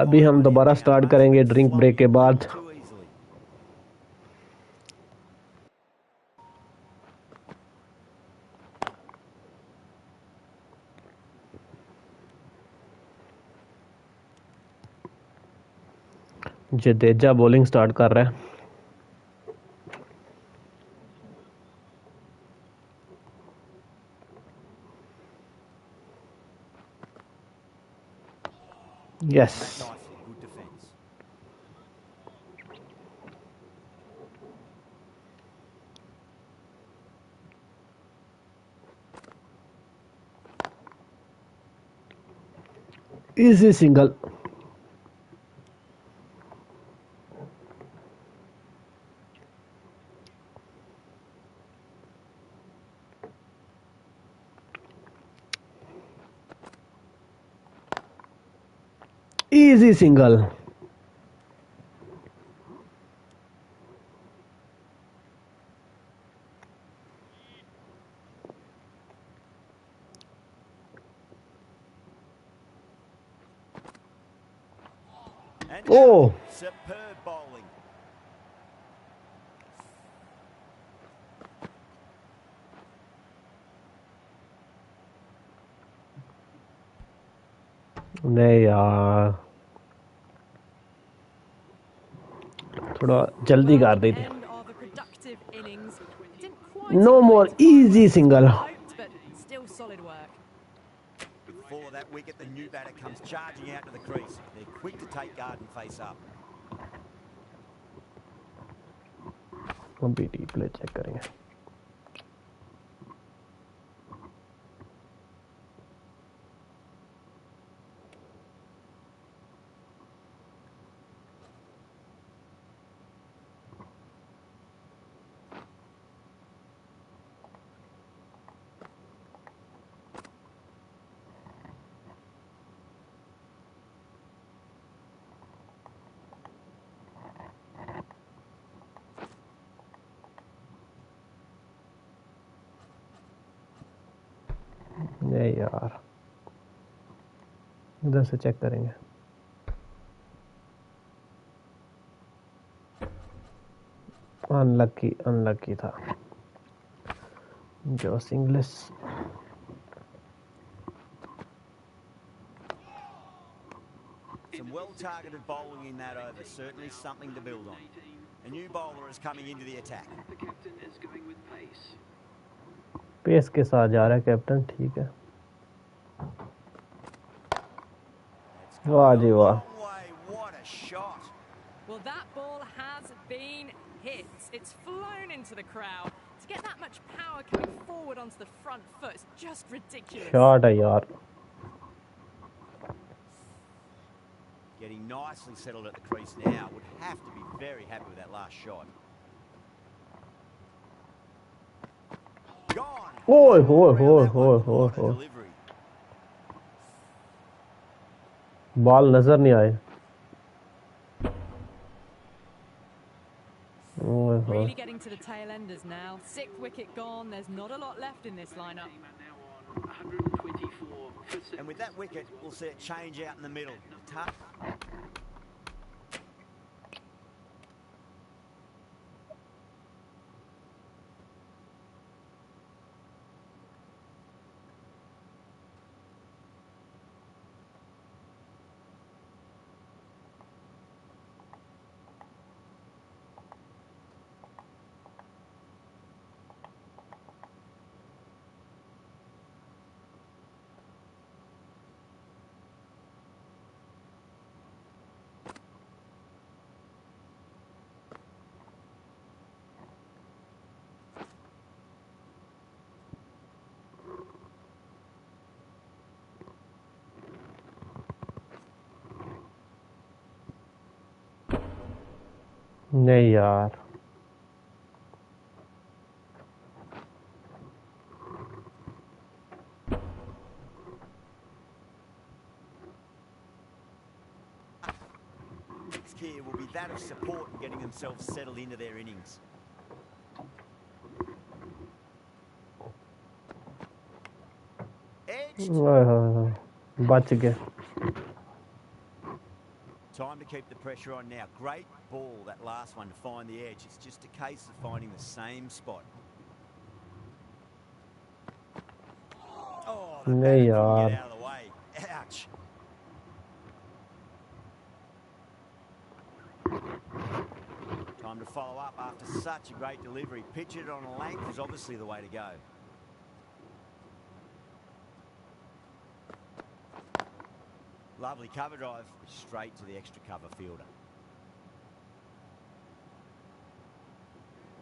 अभी हम दोबारा स्टार्ट करेंगे ड्रिंक ब्रेक के बाद। जडेजा बॉलिंग स्टार्ट कर रहा है। Yes, easy single. Easy single. Oh, superb bowling. नहीं यार, थोड़ा जल्दी कर दी थी। No more easy single. Before that wicket, the new batter comes charging out to the crease. They're quick to take guard and face up. हम भी replay check करेंगे। नहीं यार, इधर से चेक करेंगे। अनलकी अनलकी था जो सिंगलेस। Some well-targeted bowling in that over, certainly something to build on. A new bowler is coming into the attack. The captain is going with pace. Pace के साथ जा रहा है कैप्टन, ठीक है। वाह जी वाह। What a shot. Well, that ball has been hit. It's flown into the crowd. To get that much power coming forward onto the front foot is just ridiculous. Shot है यार। Getting nicely settled at the crease now. Would have to be very happy with that last shot. Gone. ओए होए होए होए होए होए, ball नजर नहीं आए। Really getting to the tail enders now. 6th wicket gone. There's not a lot left in this lineup. And with that wicket, we'll see it change out in the middle. नहीं यार, Here will be that of support and getting themselves settled into their innings. बच गए। Time to keep the pressure on now. Great ball, that last one, to find the edge. It's just a case of finding the same spot. Oh, the batter नहीं couldn't get यार. out of the way. Ouch. Time to follow up after such a great delivery. Pitch it on a length is obviously the way to go. Lovely cover drive, straight to the extra cover fielder.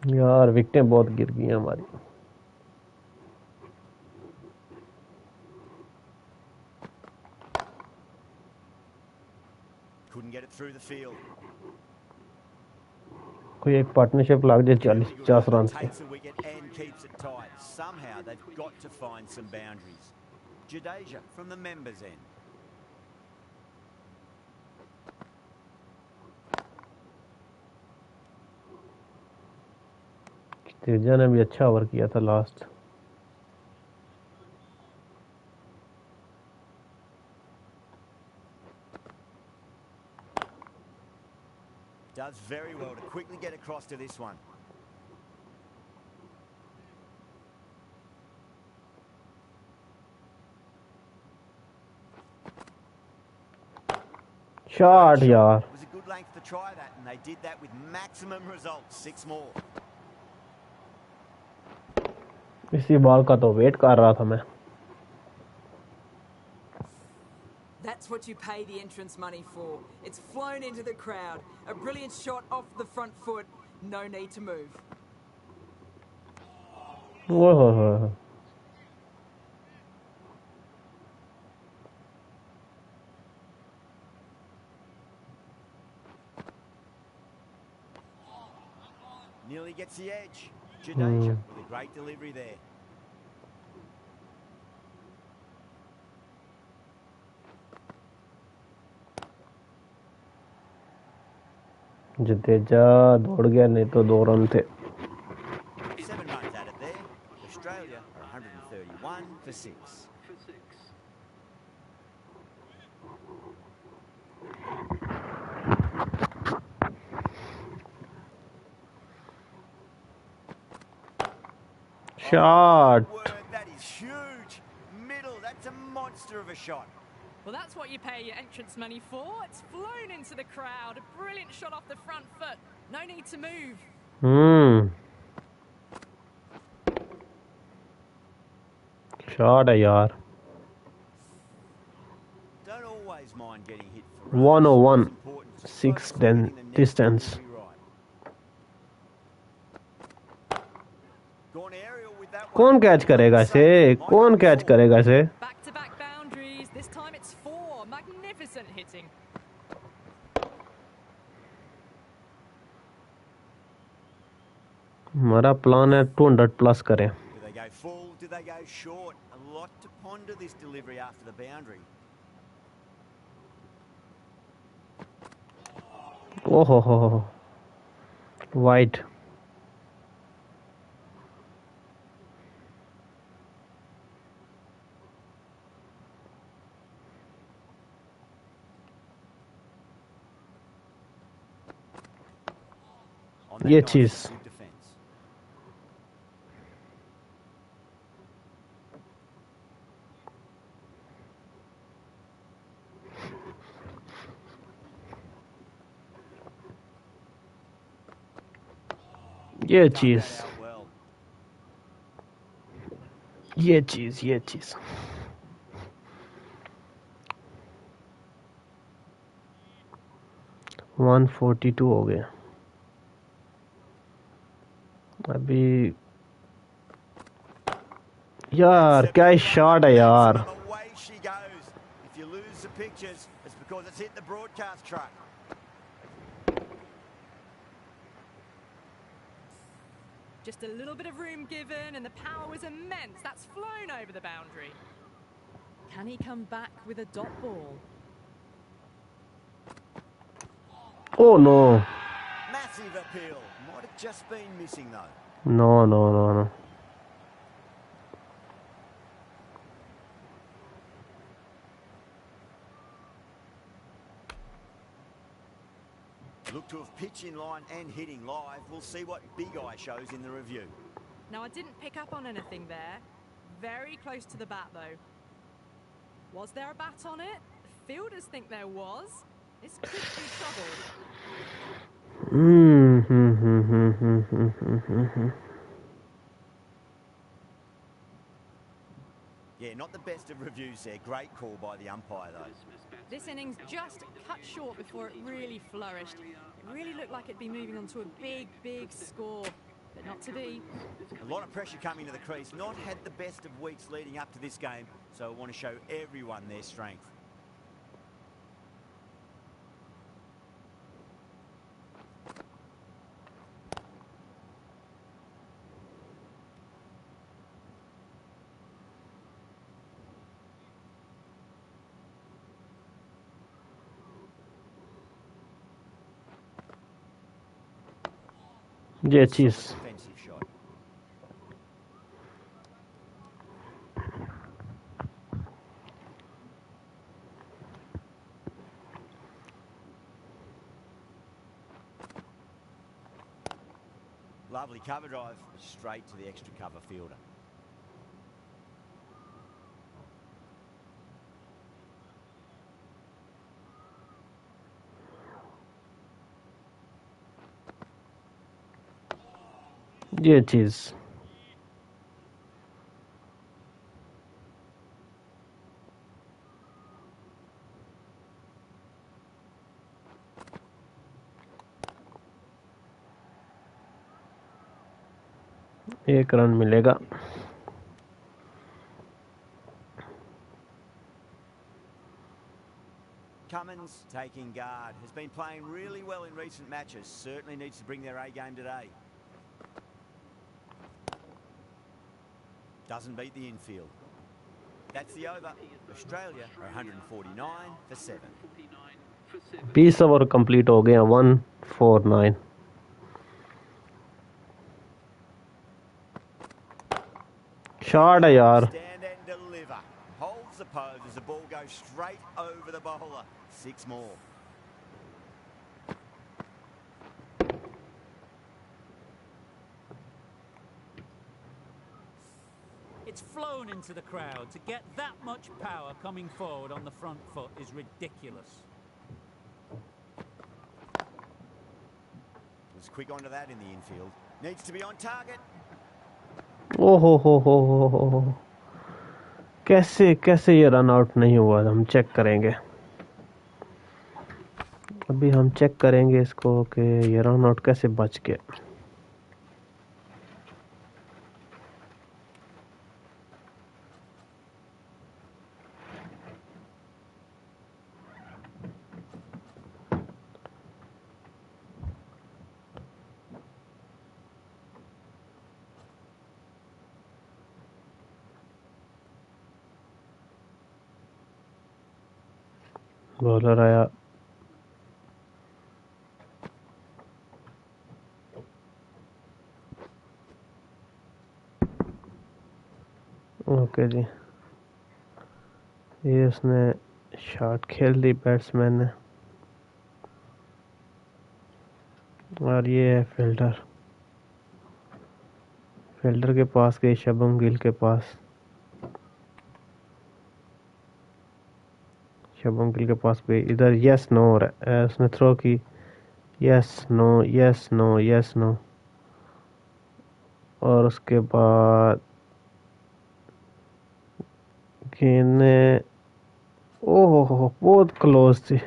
यार विकेटें बहुत गिर गई हैं हमारी. Couldn't get it through the field. कोई एक partnership लाग जाए 40-50 रन की. Takes the wicket and keeps it tight. Somehow they've got to find some boundaries. Jadeja from the members' end. Teja ने भी अच्छा ओवर किया था last. Does very well to quickly get across to this one. Shot यार. It was a good length to try that, and they did that with maximum results. 6 more. इसी ball का तो wait कर रहा था मैं. That's what you pay the entrance money for. It's flown into the crowd. A brilliant shot off the front foot. No need to move. Oh Nearly gets the edge. Jadeja with a great delivery there. Jadeja दौड़ गया, नहीं तो 2 run थे. 7 runs added there. Australia are 131 for 6. For 6. Shot. Word, that is huge. Middle, that's a monster of a shot. Well, that's what you pay your entrance money for. It's flown into the crowd. A brilliant shot off the front foot. No need to move. Shot है यार. Don't always mind getting hit for 101 It's important to 6 focus on getting the next distance. delivery right. Gone aerial with that one. कौन catch करेगा इसे? कौन catch करेगा इसे? Back-to-back boundaries. This time it's 4. Magnificent hitting. हमारा plan है 200 plus करें. Do they go full? Do they go short? A lot to ponder this delivery after the boundary. ओहो हो वाइट. On that ये nice, चीज. good defence. ये Cut चीज. that out well. ये चीज. ये चीज. वन 42 हो गए अभी. यार क्या शॉट है यार. Away she goes. If you lose the pictures, it's because it's hit the broadcast truck. Just a little bit of room given, and the power was immense. That's flown over the boundary. Can he come back with a dot ball? Oh no. Massive appeal. Might have just been missing though. No. Look to have pitch in line and hitting live. We'll see what Big Eye shows in the review. Now, I didn't pick up on anything there. Very close to the bat, though. Was there a bat on it? The fielders think there was. This could be trouble. Yeah, not the best of reviews there. Great call by the umpire, though. This innings just cut short before it really flourished. It really looked like it'd be moving on to a big, big score, but not to be. A lot of pressure coming to the crease. Not had the best of weeks leading up to this game, so I want to show everyone their strength. ये चीज Defensive shot. Lovely cover drive, straight to the extra cover fielder. ये चीज एक run मिलेगा। Cummins taking guard. Has been playing really well in recent matches. Certainly needs to bring their A game today. Doesn't beat the infield. That's the over. Australia are 149 for 7. 20 over complete हो गया। 149 shot है यार। Stand and deliver. Holds the pose as the ball goes straight over the bowler. 6 more. It's flown into the crowd. To get that much power coming forward on the front foot is ridiculous. Was quick onto that in the infield. Needs to be on target. ओहो कैसे कैसे ये run out नहीं हुआ। हम check करेंगे, अभी हम चेक करेंगे इसको कि ये रन आउट कैसे बच गया। बॉलर आया। ओके जी, ये उसने शॉट खेल दी बैट्समैन ने, और ये है फील्डर। फील्डर के पास गई शबम गिल के पास। शबम गिल के पास गई। इधर यस नो हो रहा है। उसने थ्रो की। Yes no yes no yes no. और उसके बाद गेंद ने ओहो बहुत क्लोज थी।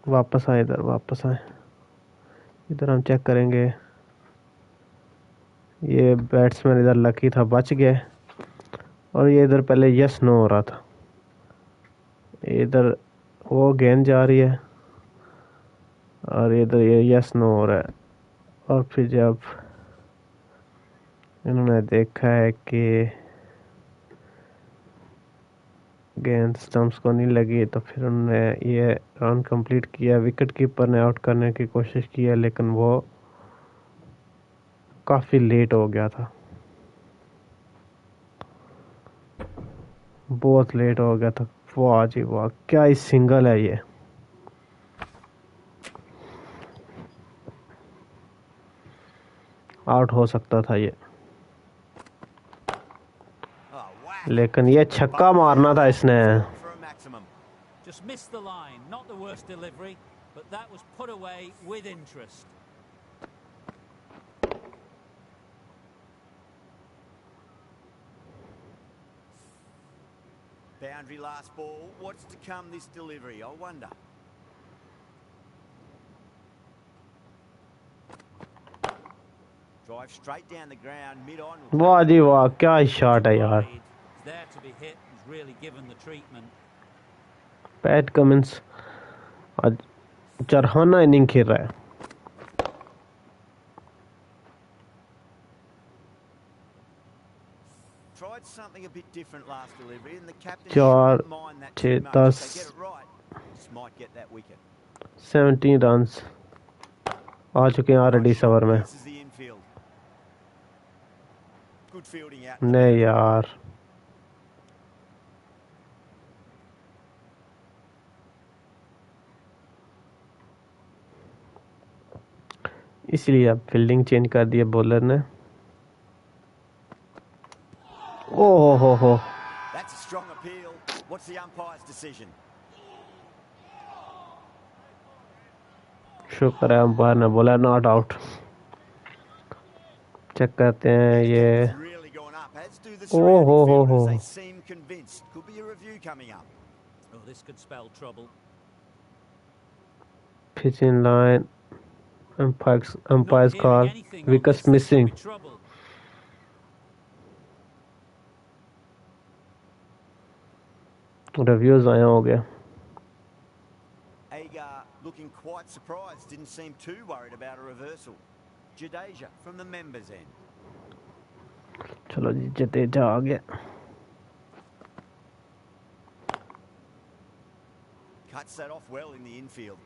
वापस आए, इधर वापस आए। इधर हम चेक करेंगे। ये बैट्समैन इधर लकी था, बच गए। और ये इधर पहले यस नो हो रहा था। इधर वो गेंद जा रही है और इधर ये यस नो हो रहा है। और फिर जब इन्होंने देखा है कि गेंद स्टंप्स को नहीं लगी, तो फिर उन्होंने ये रन कंप्लीट किया। विकेट कीपर ने आउट करने की कोशिश की है, लेकिन वो काफ़ी लेट हो गया था। बहुत लेट हो गया था। वाह जी वाह, क्या ही सिंगल है ये। आउट हो सकता था ये, Oh, whack. लेकिन ये छक्का Bowled मारना out था off इसने। the form for a maximum. Just missed the line. Not the worst delivery, but that was put away with interest. Boundary last ball. What's to come this delivery? I wonder. Drive straight down the ground, mid-on. वाह जी वाह, क्या shot है यार। Wide. It's there to be hit. He's really given the treatment. PAT Cummins आज चरहाना inning खेल रहा है। Tried something a bit different last delivery, and the captain चार shouldn't mind that छः too much. If they 10 get it right, this might get that wicket. 17 runs आ चुके हैं already इस over में। Pierces the infield. Good fielding out. नहीं यार, इसलिए अब फील्डिंग चेंज कर दिया बॉलर ने। ओह हो, That's a strong appeal. What's the umpire's decision? शुक्र है अंपायर ने बोला नॉट आउट। चेक करते हैं ये। It's really gone up, as do the Oh, surrounding ho, ho, fielders. ho. They seem convinced. Could be a review coming up. Oh, this could spell trouble. Pitch in line, Not umpires hearing call, anything on wickets this. This could missing। be trouble. Reviews आया हो गया। Agar looking quite surprised. Didn't seem too worried about a reversal. Jadeja from the members' end. चलो जी, जडेजा आ गया। Cuts that off well in the infield.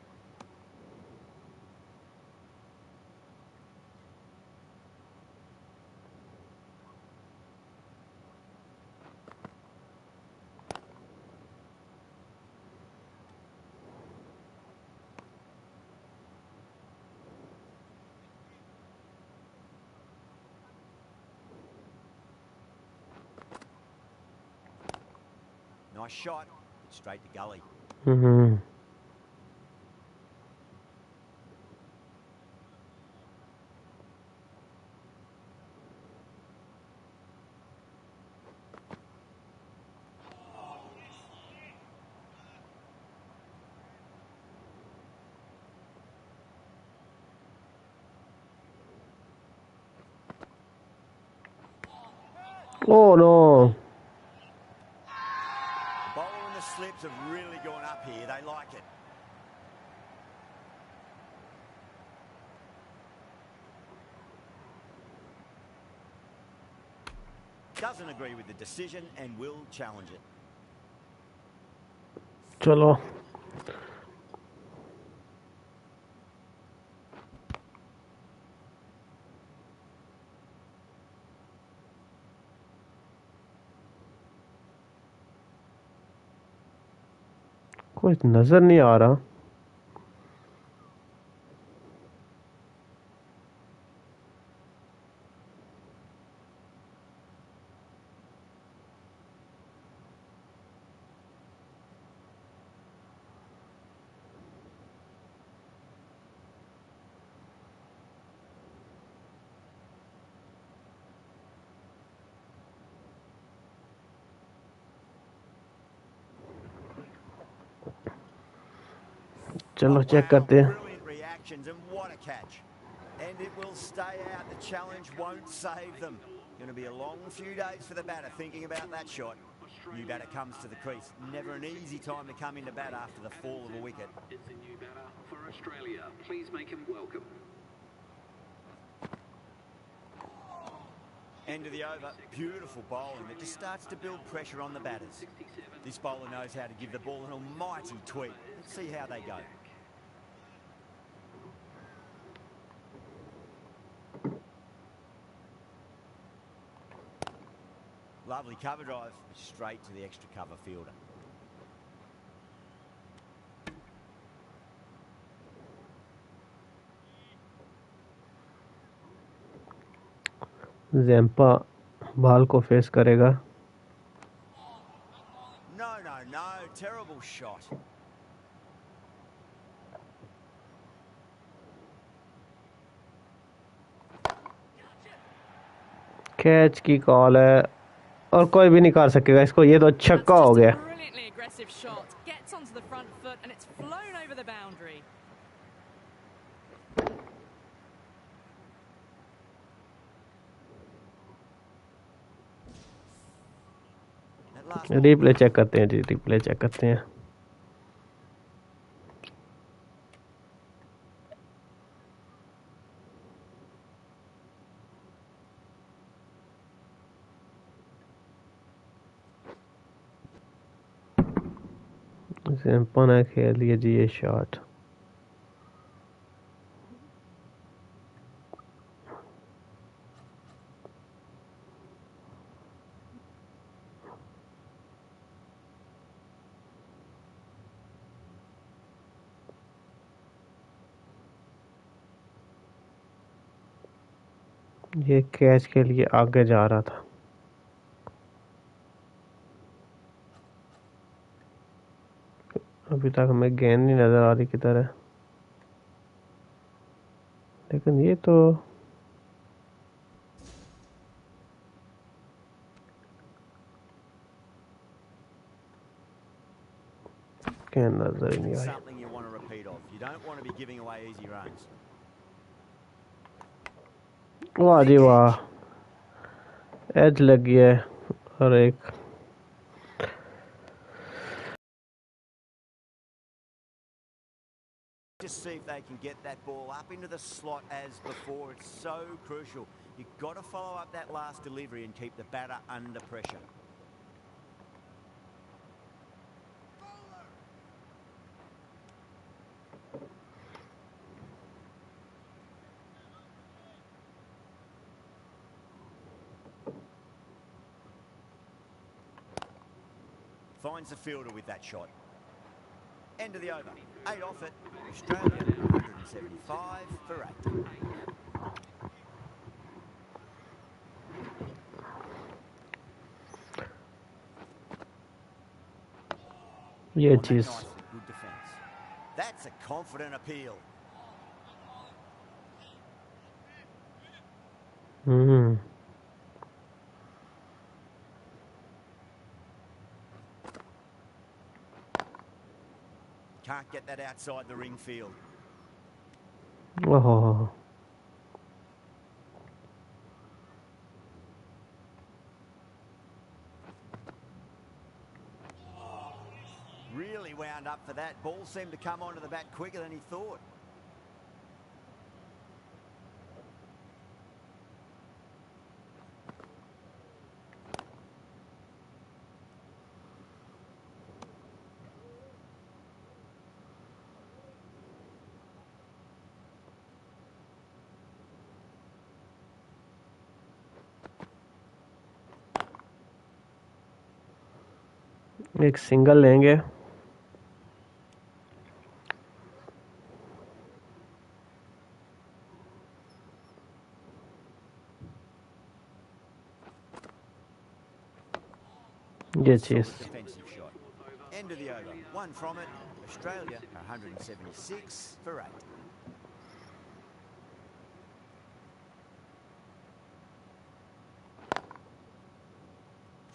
Nice shot. Straight to gully. Oh no, The bowler and the slips have really gone up here. They like it. Doesn't agree with the decision and will challenge it. चलो कुछ नजर नहीं आ रहा। चलो check करते हैं। Brilliant reactions and what a catch. And it will stay out. The challenge won't save them. Going to be a long few days for the batter thinking about that shot. New batter comes to the crease. Never an easy time to come into bat after the fall of a wicket. Is the new batter for Australia. Please make him welcome. End of the over. Beautiful bowling that just starts to build pressure on the batters. This bowler knows how to give the ball an almighty tweak. Let's see how they go. Lovely cover drive, straight to the extra cover fielder. Zampa ball को face करेगा। No, no, no. Terrible shot. Catch की call है और कोई भी नहीं कर सकेगा इसको। ये तो छक्का हो गया। Brilliantly aggressive shot. Gets onto the front foot and it's flown over the boundary. Replay check करते हैं जी, रिप्ले चेक करते हैं। जैम्पा ने खेल लिया जी ये शॉट। ये कैच के लिए आगे जा रहा था। अभी तक हमें गेंद नहीं नजर आ रही किधर है, लेकिन ये तो गेंद नजर ही नहीं आई। Something you want to repeat of. You don't want to be giving away easy runs. वाह जी वाह, एज लगी है और एक Just see if they can get that ball up into the slot as before. It's so crucial. You've got to follow up that last delivery and keep the batter under pressure. Finds the fielder with that shot. End of the over. 8 off it. Australia 175 for 8. ये On that चीज nice good defence. That's a confident appeal. Can't get that outside the ring field. ओहो, Really wound up for that. Ball seemed to come onto the bat quicker than he thought. एक single लेंगे। ये चीज Defensive shot. End of the over. 1 from it. Australia 176 for 8.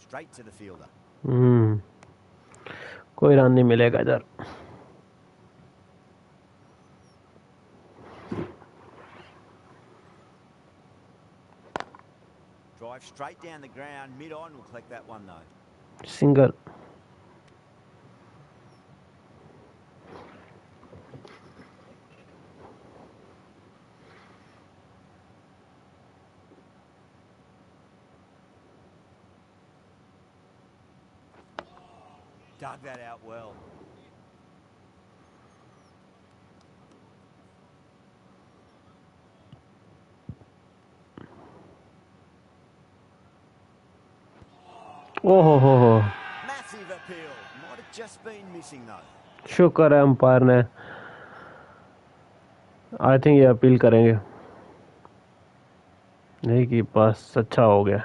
Straight to the fielder. कोई run नहीं मिलेगा इधर। Drive straight down the ground. Mid-on will collect that one though. Single. Dug that out well. ओहो हो, Massive appeal. Might have just been missing though. शुक्र है umpire ने। I think ये अपील करेंगे। नहीं कि पास अच्छा हो गया।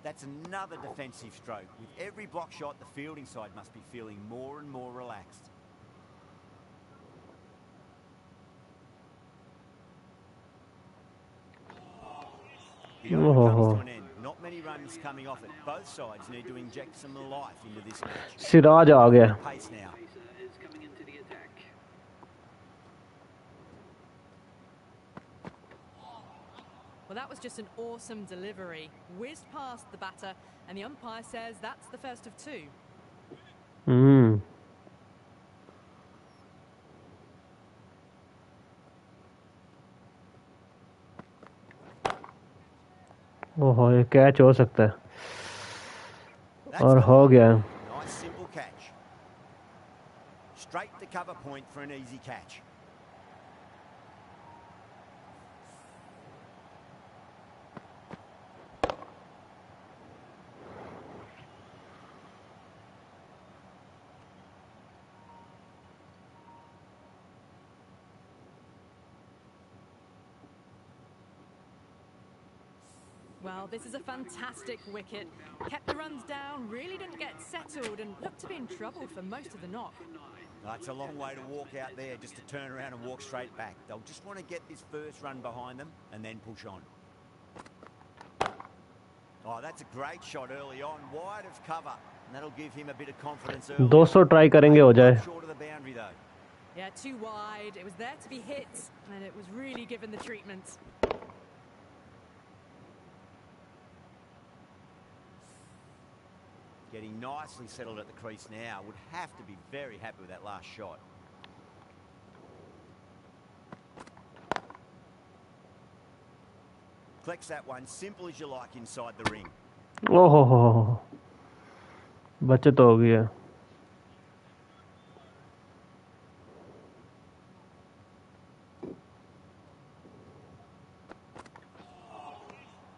That's another defensive stroke. With every block shot, the fielding side must be feeling more and more relaxed. The over comes to an end. Not many runs coming off it. Both sides need to inject some life into this match. Siraj आ गया। Pace now. Is coming into the attack. Well, that was just an awesome delivery. Whizzed past the batter, and the umpire says that's the first of two. ओहो, ये catch हो सकता है। That's और gone हो गया। Nice simple catch. Straight to cover point for an easy catch. Well, this is a fantastic wicket. Kept the runs down, really didn't get settled, and looked to be in trouble for most of the knock. That's a long way to walk out there just to turn around and walk straight back. They'll just want to get this first run behind them and then push on. Oh, that's a great shot early on, wide of cover, and that'll give him a bit of confidence early. 200 try करेंगे हो जाए। Short of the boundary though. Yeah, too wide. It was there to be hit, and it was really given the treatment. Getting nicely settled at the crease now. Would have to be very happy with that last shot. Collects that one, simple as you like inside the ring. ओहो, बचत हो गया।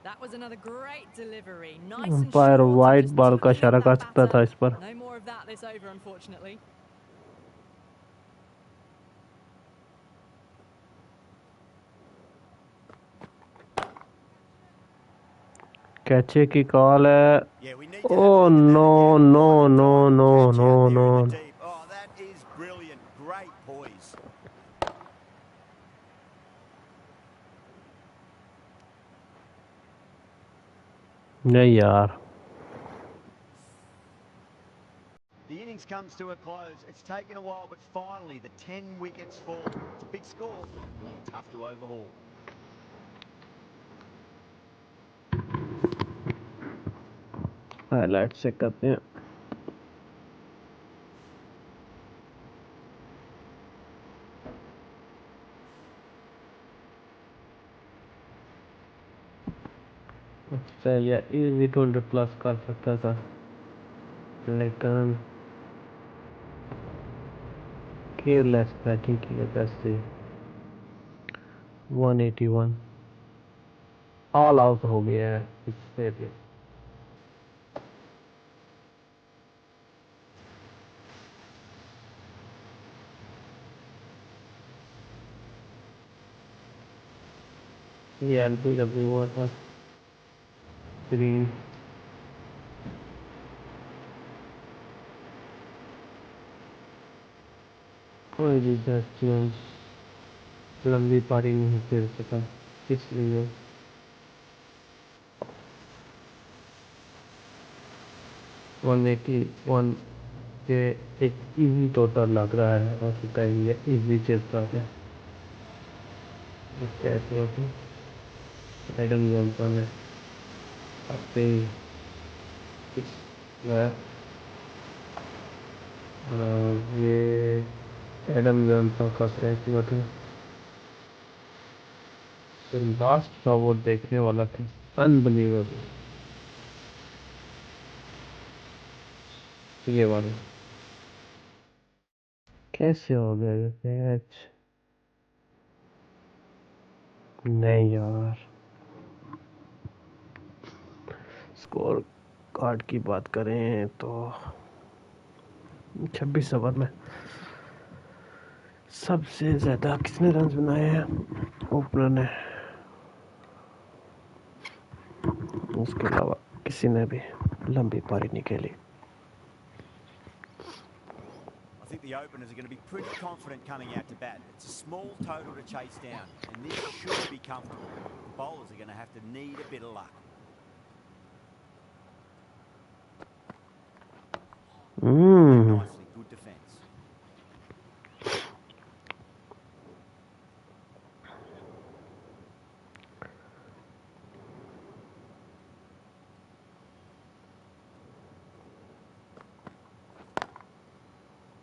That was another great delivery. Nice and umpire short. White Just ball का totally इशारा कर that सकता था batter. इस पर। No more of that this over, unfortunately. Cache की कॉल है। Yeah, we need to have a Oh look at that no again. no What a no diving no catch no out there no in the deep. Oh, that is brilliant. Great poise. नहीं यार। The innings comes to a close. It's taken a while, but finally the 10 wickets fall. It's a big score. Tough to overhaul. Highlight check करते हैं। Australia easy 200 plus कर सकता था, लेकिन careless batting की वजह से 181 ऑल आउट हो गया है इससे भी। ये एलबीडब्ल्यू हुआ था 3 कोई भी जस्ट लंबी पारी नहीं खेल सका, इसलिए 181 के एक इजी टोटल लग रहा है और कहेंगे इजी चलता है। कैसे होती एडम जॉनसन है अपने ये एडम जॉनसन का कैसे होती लास्ट का वो देखने वाला था, अनबिलीवेबल। ये वाला कैसे हो गया ये कैच? नहीं यार, स्कोर कार्ड की बात करें तो 26 ओवर में सबसे ज्यादा किसने रन बनाए हैं? ओपनर ने, उसके अलावा किसी ने भी लंबी पारी नहीं खेली। I think the openers are going to be pretty confident coming out to bat. It's a small total to chase down, and this should be comfortable. The bowlers are going to have to need a bit of luck. Nicely, good defence.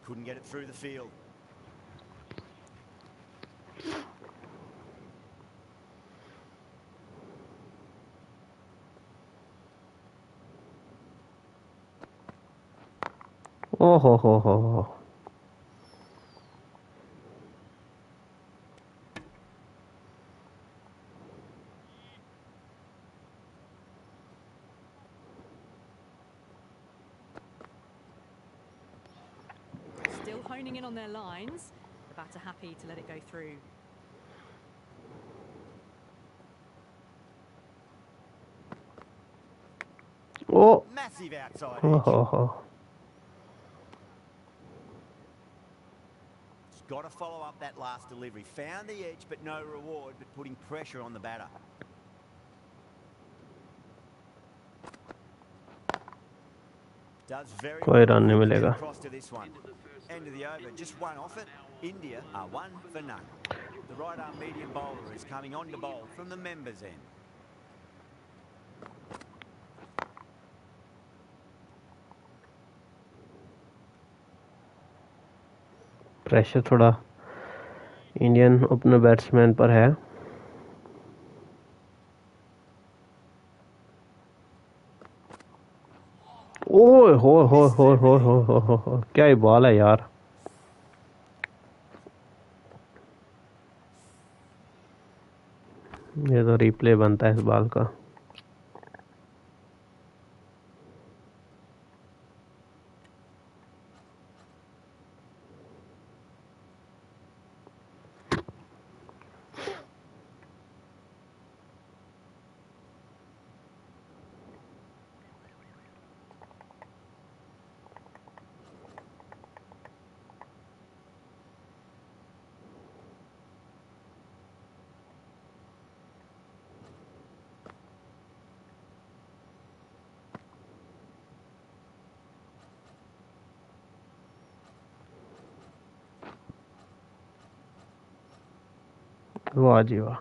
Couldn't get it through the field. Oh ho ho ho ho. Still honing in on their lines. The batter happy to let it go through. Oh. Massive outside Oh edge. ho ho. Just got to follow up that last delivery. Found the edge, but no reward, but putting pressure on the batter. Does very कोई well run नहीं to get मिलेगा। across to this one. End of the over, just one off it. India are 1 for none. The right arm medium bowler is coming on to bowl from the members' end. Pressure थोड़ा Indian opener batsman पर है। ओए हो हो हो हो हो हो, क्या ही बॉल है यार। ये तो रिप्ले बनता है इस बॉल का। वाह जी वाह।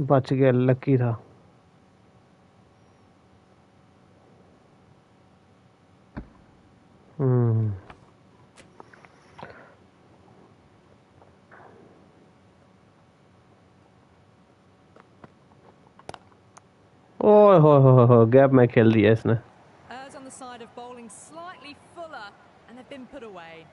बच गया, लकी था। ओए हो, गैप में खेल दिया इसने। Errs on the side of bowling slightly fuller, and they've been put away.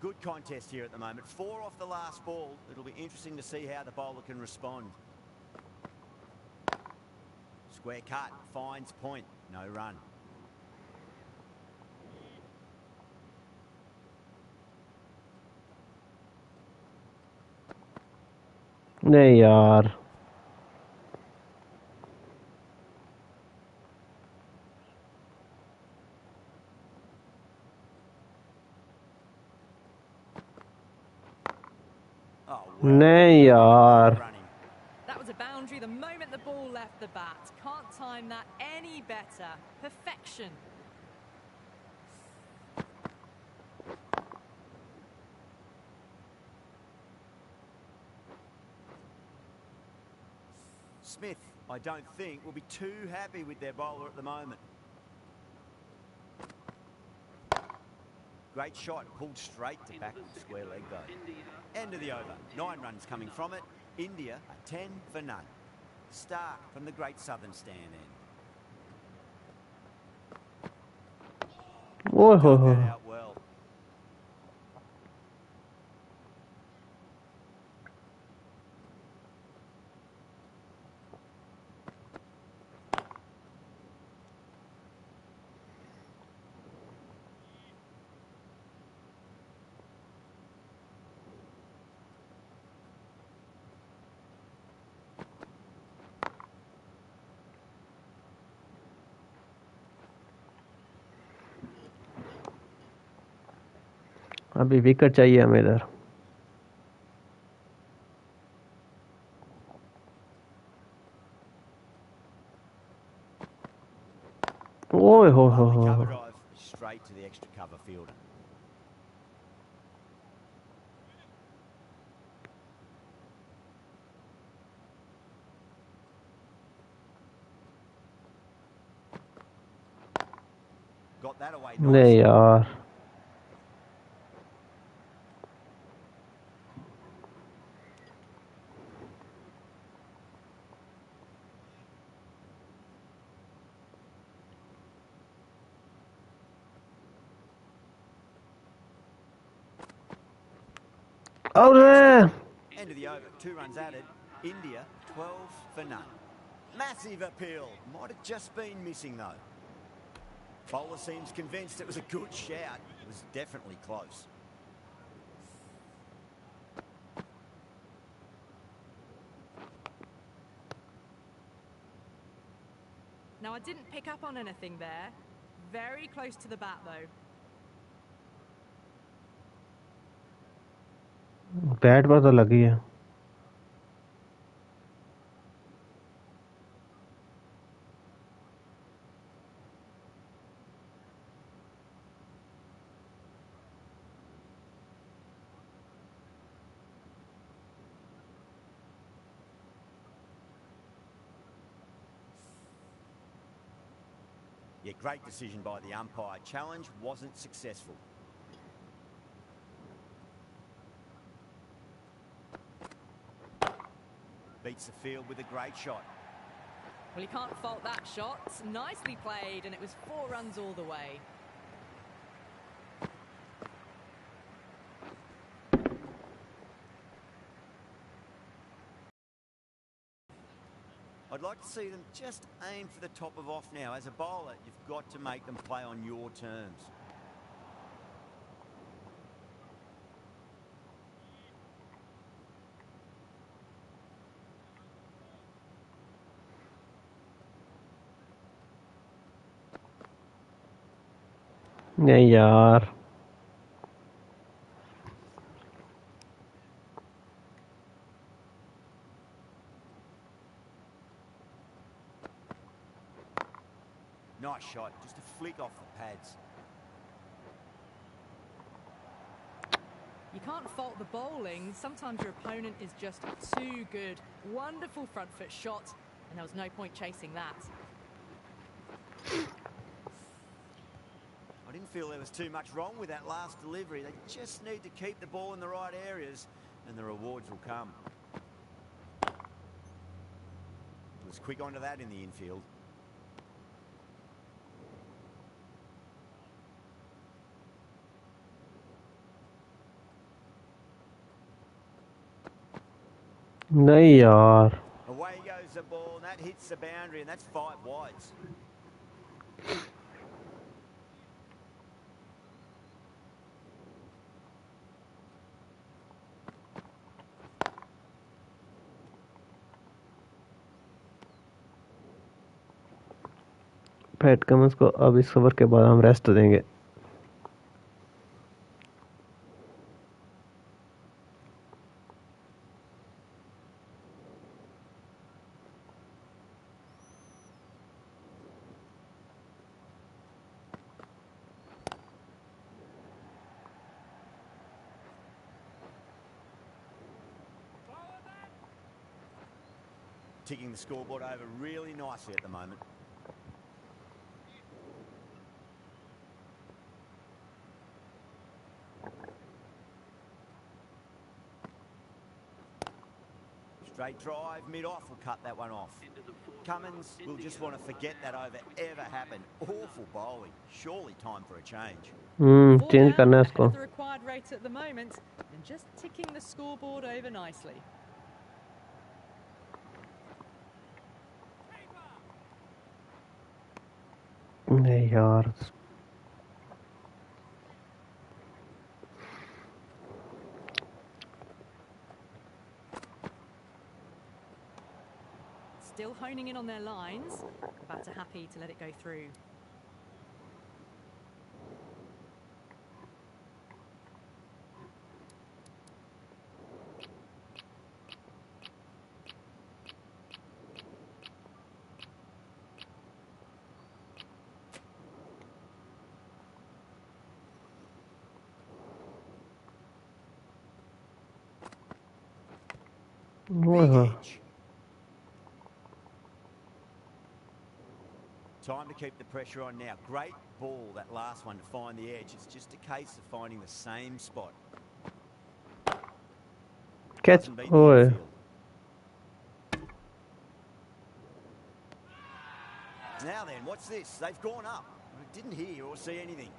Good contest here at the moment. 4 off the last ball. It'll be interesting to see how the bowler can respond. Square cut, finds point, no run. नहीं यार। नहीं यार। That was a boundary the moment the ball left the bat. Can't time that any better. Perfection. Smith, I don't think, will be too happy with their bowler at the moment. Great shot, pulled straight to back square leg though. End of the over. 9 runs coming from it. India are 10 for none. Stark from the Great Southern Stand end. ओए हो Dug हो that out well. अभी wicket चाहिए हमें इधर। ओए हो Lovely हो। cover drive straight to the extra cover fielder. Got that away नहीं nicely. यार अरे End of the over. 2 runs added. India 12 for none. Massive appeal. Might have just been missing though. Bowler seems convinced it was a good shout. It was definitely close. Now, I didn't pick up on anything there. Very close to the bat, though. Bat पर तो लगी है। Yeah, great decision by the umpire. Challenge wasn't successful. Beats the field with a great shot. Well, you can't fault that shot. Nicely played, and it was 4 runs all the way. I'd like to see them just aim for the top of off now. As a bowler, you've got to make them play on your terms. नहीं यार Nice shot, just a flick off the pads. You can't fault the bowling. Sometimes your opponent is just too good. Wonderful front foot shot, and there was no point chasing that. I didn't feel there was too much wrong with that last delivery. They just need to keep the ball in the right areas and the rewards will come. Was quick onto that in the infield. नहीं यार Away goes the ball and that hits the boundary and that's 5 wides. PAT Cummins को अब इस over के बाद हम rest देंगे। Ticking the scoreboard over really nicely at the moment. Straight drive, mid-off will cut that one off. Cummins will just want to forget that over ever happened. Awful bowling. Surely time for a change. Four change down, करना है ahead इसको. of the required rate at the moment, and just ticking the scoreboard over nicely. नहीं यार. Still honing in on their lines. The batter happy to let it go through. Big edge. Time to keep the pressure on now. Great ball, that last one, to find the edge. It's just a case of finding the same spot. Catch. Doesn't beat the ओए. infield. Now then, what's this? They've gone up. I didn't hear or see anything.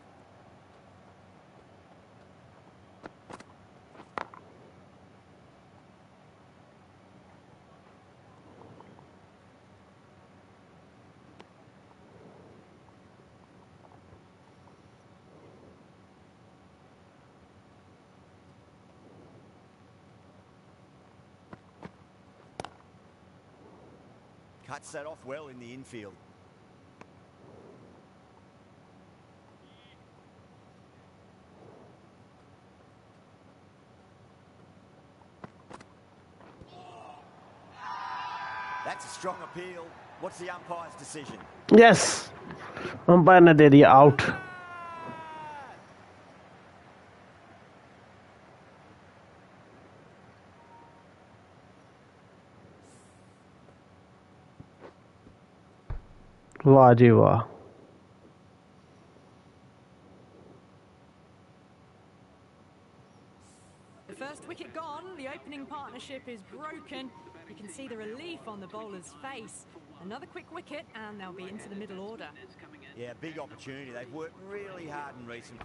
Cuts that off well in the infield. That's a strong appeal. What's the umpire's decision? Yes. Umpire ने दे दिया out. वाह जी वाह. The first wicket gone, the opening partnership is broken. You can see the relief on the bowler's face. Another quick wicket and they'll be into the middle order. Yeah, big opportunity. They've worked really hard in recent...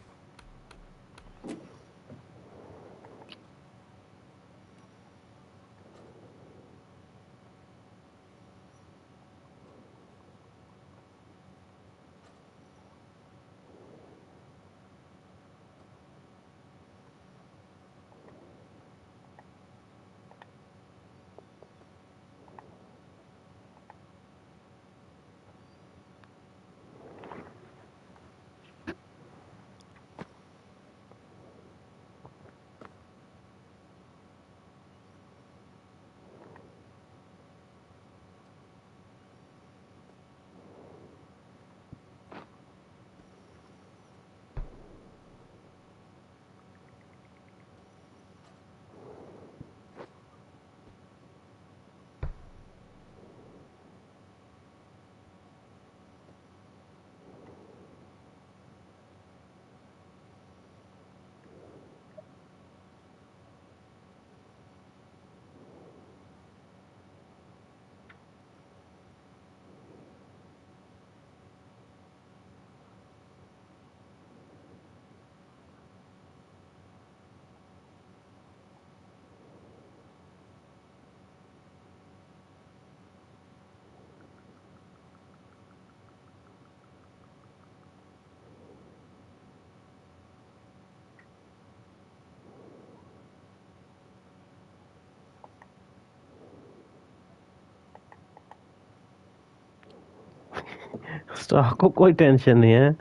staff को कोई tension नहीं है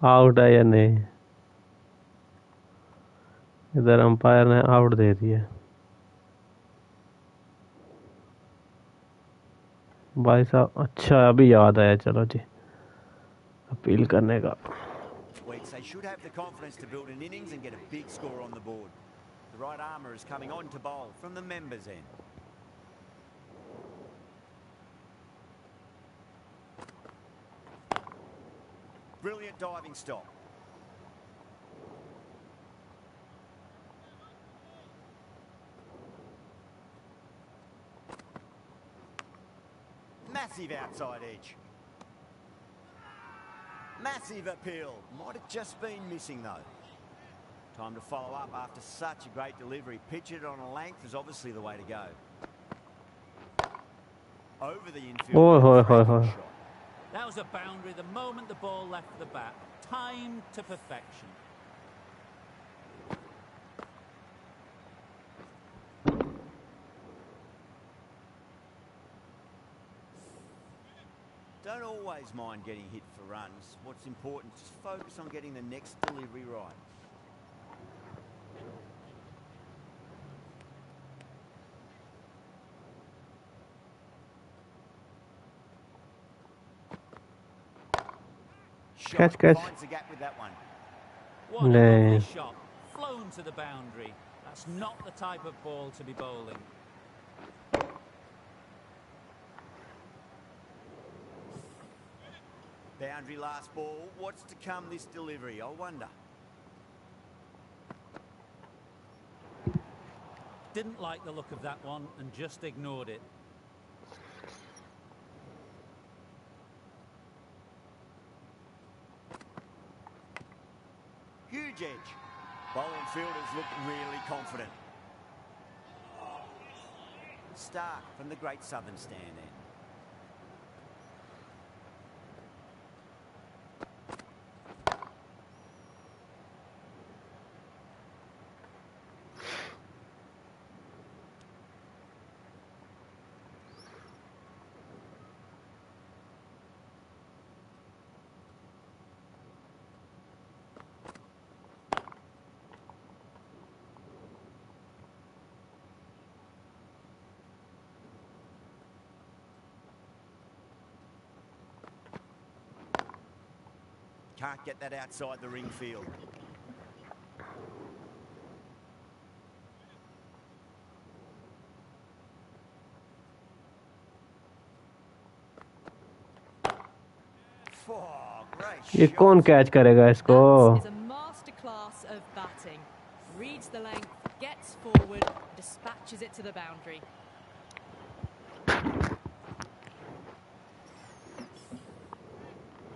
out है या नहीं. इधर umpire ने out दे दिया. भाई साहब अच्छा अभी याद आया. चलो जी अपील करने का. They should have the confidence to build an innings and get a big score on the board. The right armour is coming on to bowl from the members' end. Brilliant diving stop. Massive outside edge. Massive appeal. Might have just been missing though. Time to follow up after such a great delivery. Pitch it on a length is obviously the way to go. Over the infield. Oh. That was a boundary the moment the ball left the bat. Timed to perfection. Don't always mind getting hit for runs. What's important is focus on getting the next delivery right. Catch. Finds the gap with that one. What a lovely shot. Flown to the boundary. That's not the type of ball to be bowling. Boundary last ball. What's to come this delivery? I wonder. Didn't like the look of that one and just ignored it. Huge edge. Bowling fielders look really confident. Stark from the Great Southern Stand end. Can't get that outside the ring field. Oh, great ये कौन catch करेगा इसको? That is a masterclass of batting. Reads the length, gets forward, dispatches it to the boundary.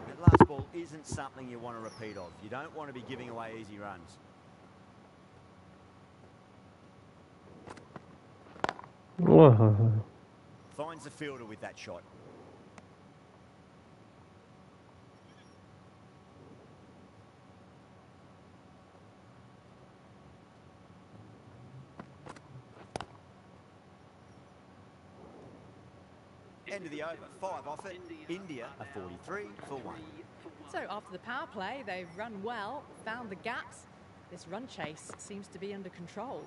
That last ball isn't something you want to repeat of. You don't want to be giving away easy runs. Oh. Finds the fielder with that shot. End of the over. 5 off it. India are 43 for 1. So after the power play, they've run well, found the gaps. This run chase seems to be under control.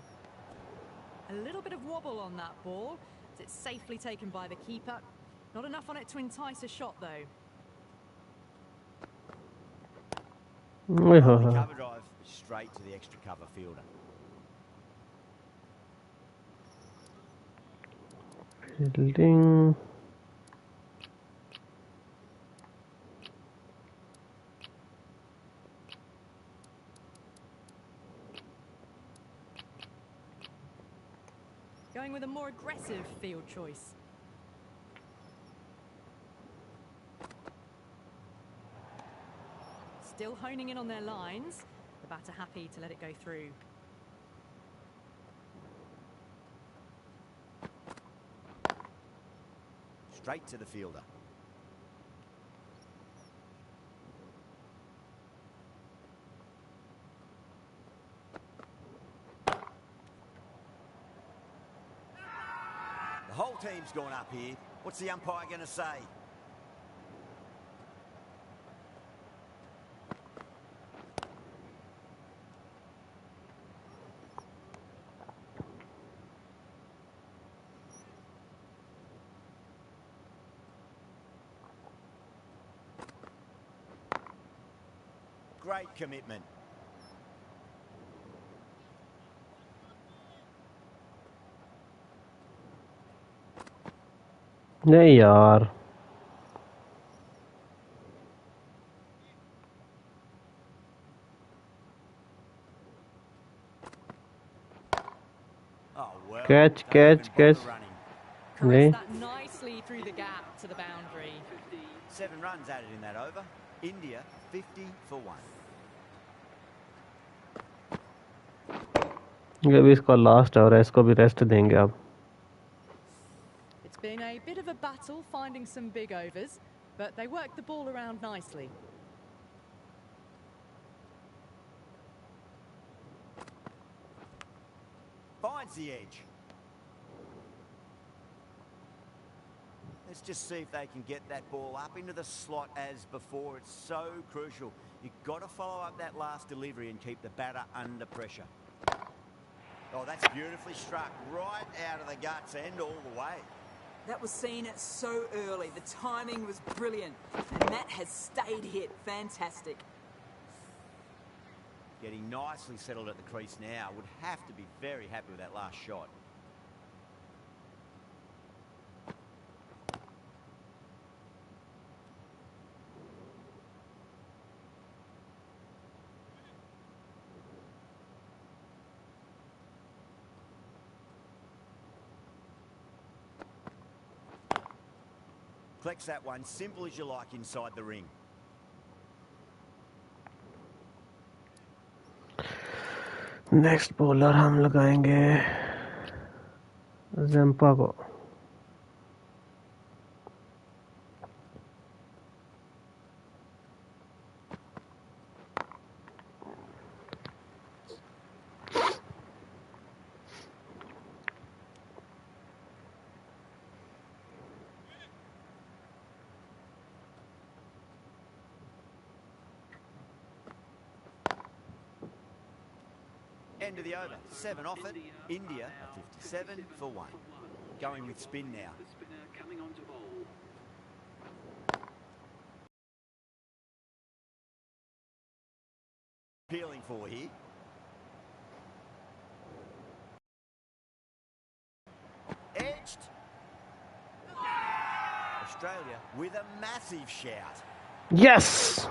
A little bit of wobble on that ball. It's safely taken by the keeper. Not enough on it to entice a shot, though. Cover drive straight to the extra cover fielder. Fielding. Going with a more aggressive field choice. Still honing in on their lines. The batter happy to let it go through. Straight to the fielder. The whole team's gone up here. What's the umpire going to say? Great commitment. नहीं यार. Oh well. Catch. Caressed नहीं. that nicely through the gap to the boundary. 3. 7 runs added in that over. India 50 for 1. ये भी इसका last over है, इसको भी rest देंगे अब. It's been a bit of a battle finding some big overs, but they worked the ball around nicely. Finds the edge. Let's just see if they can get that ball up into the slot as before. It's so crucial. You've got to follow up that last delivery and keep the batter under pressure. Oh, that's beautifully struck. Right out of the guts and all the way. That was seen so early. The timing was brilliant. And that has stayed hit. Fantastic. Getting nicely settled at the crease now. Would have to be very happy with that last shot. Collects that one, simple as you like, inside the ring. Next bowler हम लगाएंगे ज़ेम्पा को. End of the over. 7 off it. India 57 for 1. Going with spin now. The spinner coming on to bowl. Peeling for here. Edged. Australia with a massive shout. Yes.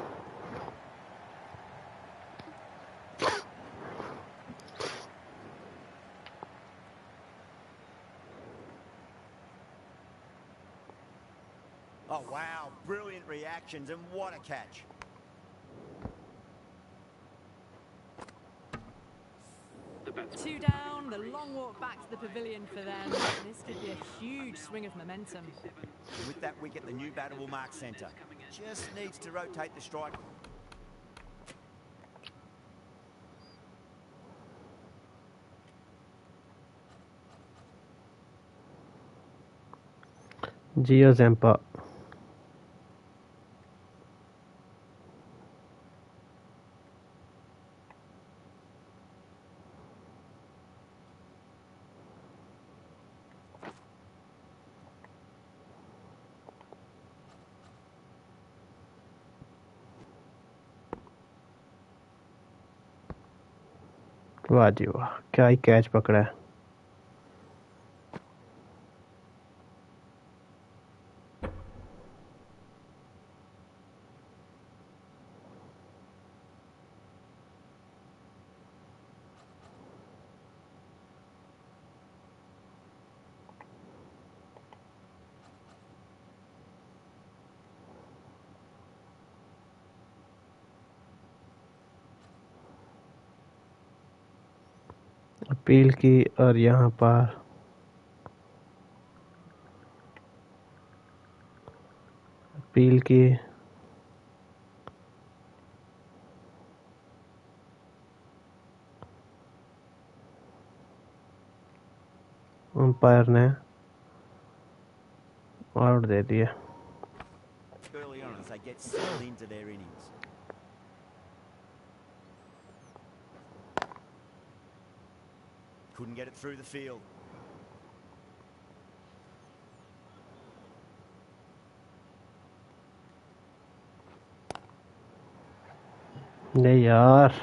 Oh, wow. Brilliant reactions, and what a catch. The batsman. 2 down, the long walk back to the pavilion for them. This could be a huge swing of momentum. With that wicket, the new batter will mark centre. Just needs to rotate the strike. जियो ज़ेम्पा. वाह जी वाह, क्या ही catch पकड़ा है. Appeal की और यहाँ पर appeal की. अंपायर ने आउट दे दिया. Early on as they get settled into their innings. Couldn't get it through the field. नहीं यार,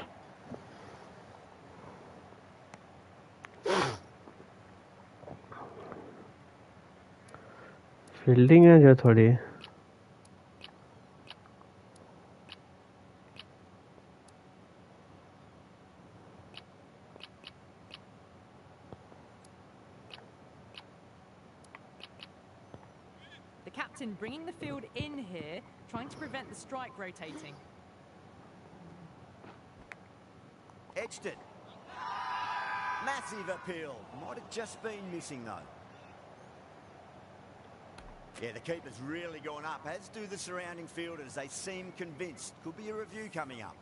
फील्डिंग है जो थोड़ी. The captain bringing the field in here, trying to prevent the strike rotating. Edged it. Massive appeal. Might have just been missing though. Yeah, the keeper's really gone up, as do the surrounding fielders. They seem convinced. Could be a review coming up.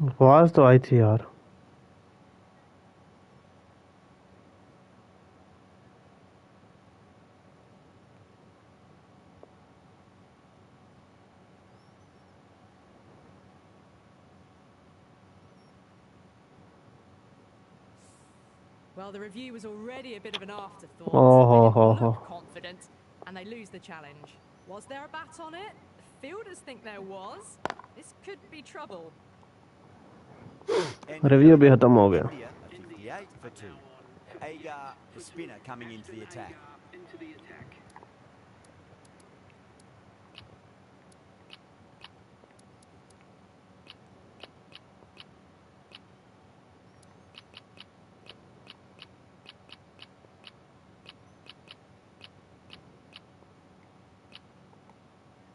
आवाज तो आई थी यार. Well, the review was already a bit of an afterthought. Oh, They oh, didn't oh. look confident, and they lose the challenge. Was there a bat on it? The fielders think there was. This could be trouble. Review भी खत्म हो गया. India, a 58 for 2. Agar, the spinner, coming into the attack. Into the attack.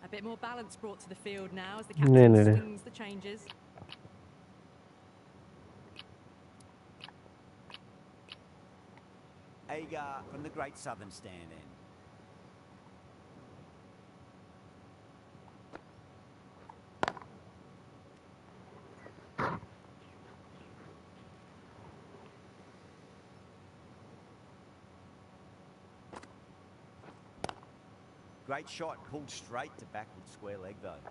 A bit more balance brought to the field now as the No, captain no, no. swings the changes. Agar from the Great Southern Stand end. Great shot, pulled straight to backward square leg though.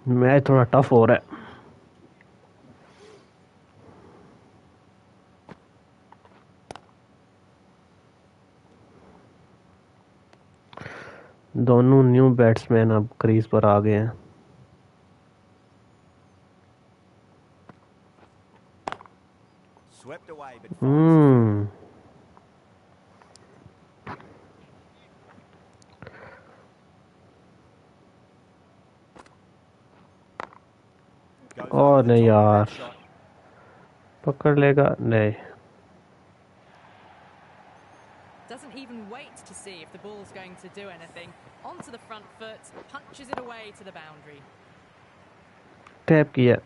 Match थोड़ा tough हो रहा है. दोनों new batsman अब crease पर आ गए हैं. Swept away, but finds goes Oh, over the नहीं top of यार. that shot. पकड़ लेगा नहीं. Doesn't even wait to see if the ball's going to do anything. Onto the front foot, punches it away to the boundary. Tap किया.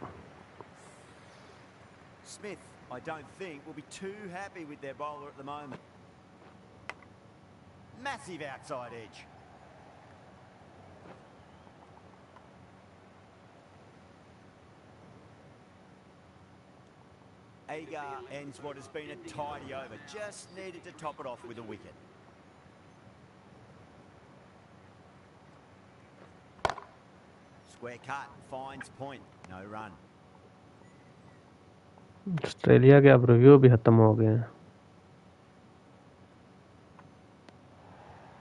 Smith, I don't think, will be too happy with their bowler at the moment. Massive outside edge. Agar ends what has been a tidy over. Just needed to top it off with a wicket. Square cut, finds point, no run. Australia के अब review भी खत्म हो गए हैं.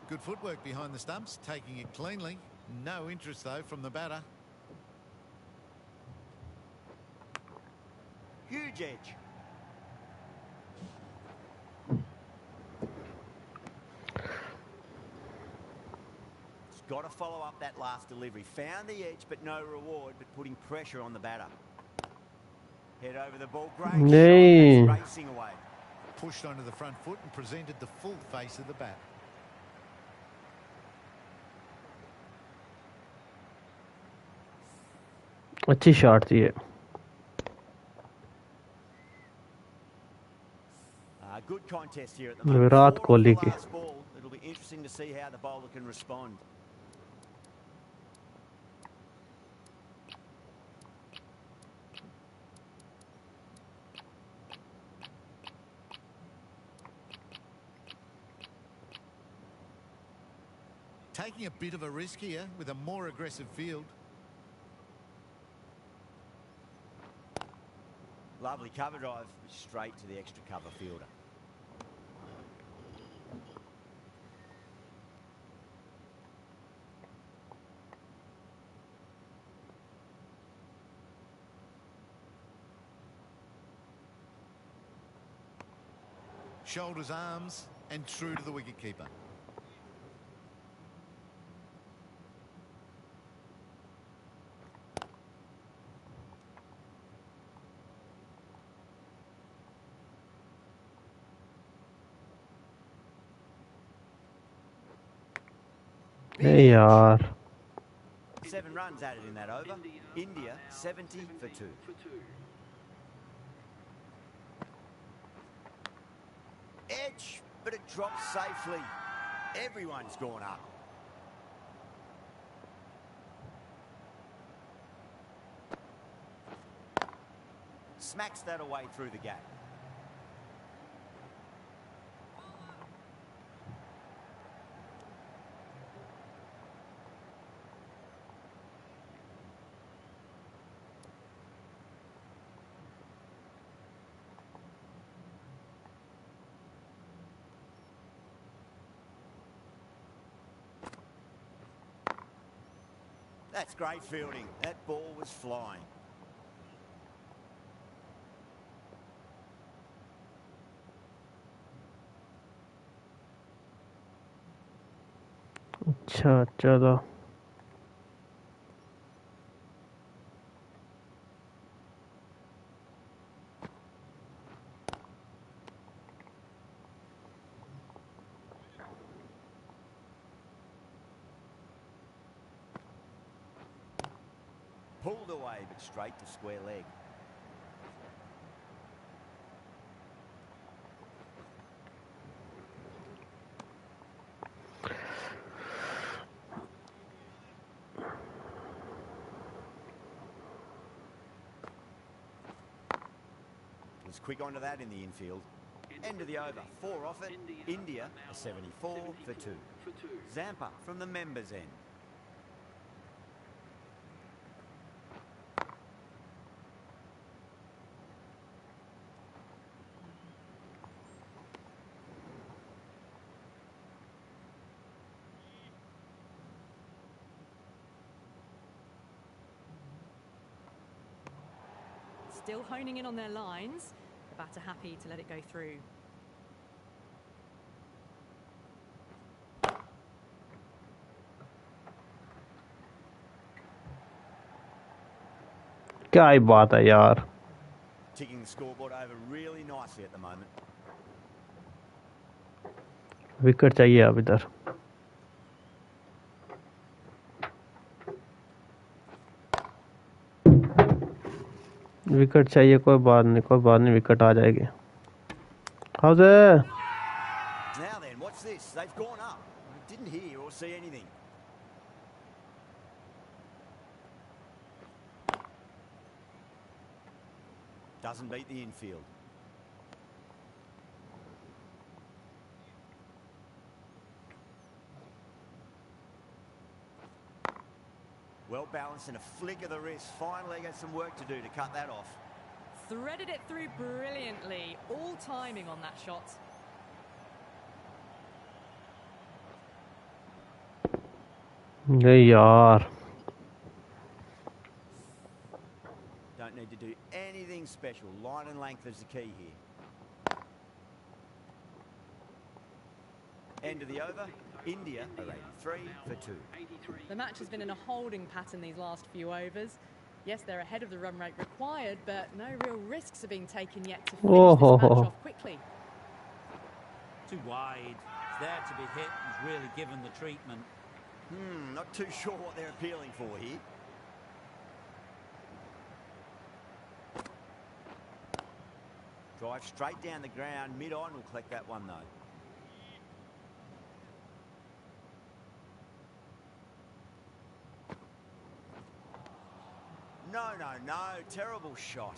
Good footwork behind the stumps, taking it cleanly. No interest though from the batter. Huge edge. It's got to follow up that last delivery. Found the edge, but no reward, but putting pressure on the batter. Head over the ball, great shot, नहीं. that's racing away. Pushed onto the front foot and presented the full face of the bat. अच्छी shot थी ये. Good contest here at the moment. Virat Four off Kohli the की. last ball. It'll be interesting to see how the bowler can respond. Taking a bit of a risk here with a more aggressive field. Lovely cover drive, straight to the extra cover fielder. Shoulders, arms, and true to the wicketkeeper. Hey yaar. 7 runs added in that over. India 70 for 2. Edge, but it drops safely. Everyone's gone up. Smacks that away through the gap. That's great fielding. That ball was flying. अच्छा चलो. Pulled away, but straight to square leg. Was quick onto that in the infield. End of the over. 4 off it. India a 74 for 2. Zampa from the members' end. Still honing in on their lines. The batter happy to let it go through. क्या ही बात है यार. Ticking the scoreboard over really nicely at the moment. Wicket चाहिए अब इधर. Wicket चाहिए. कोई बात नहीं विकेट आ जाएगी. How's it? Now then, what's this? They've gone up. I didn't hear or see anything. Doesn't beat the infield. Well balanced and a flick of the wrist. Finally got some work to do to cut that off. Threaded it through brilliantly. All timing on that shot. नहीं यार. Don't need to do anything special. Line and length is the key here. End of the over. India are 83 for 2. The match has been in a holding pattern these last few overs. Yes, they're ahead of the run rate required, but no real risks are being taken yet to finish this match off quickly. Too wide. It's there to be hit. He's really given the treatment. Not too sure what they're appealing for here. Drive straight down the ground. Mid-on will collect that one, though. No. Terrible shot.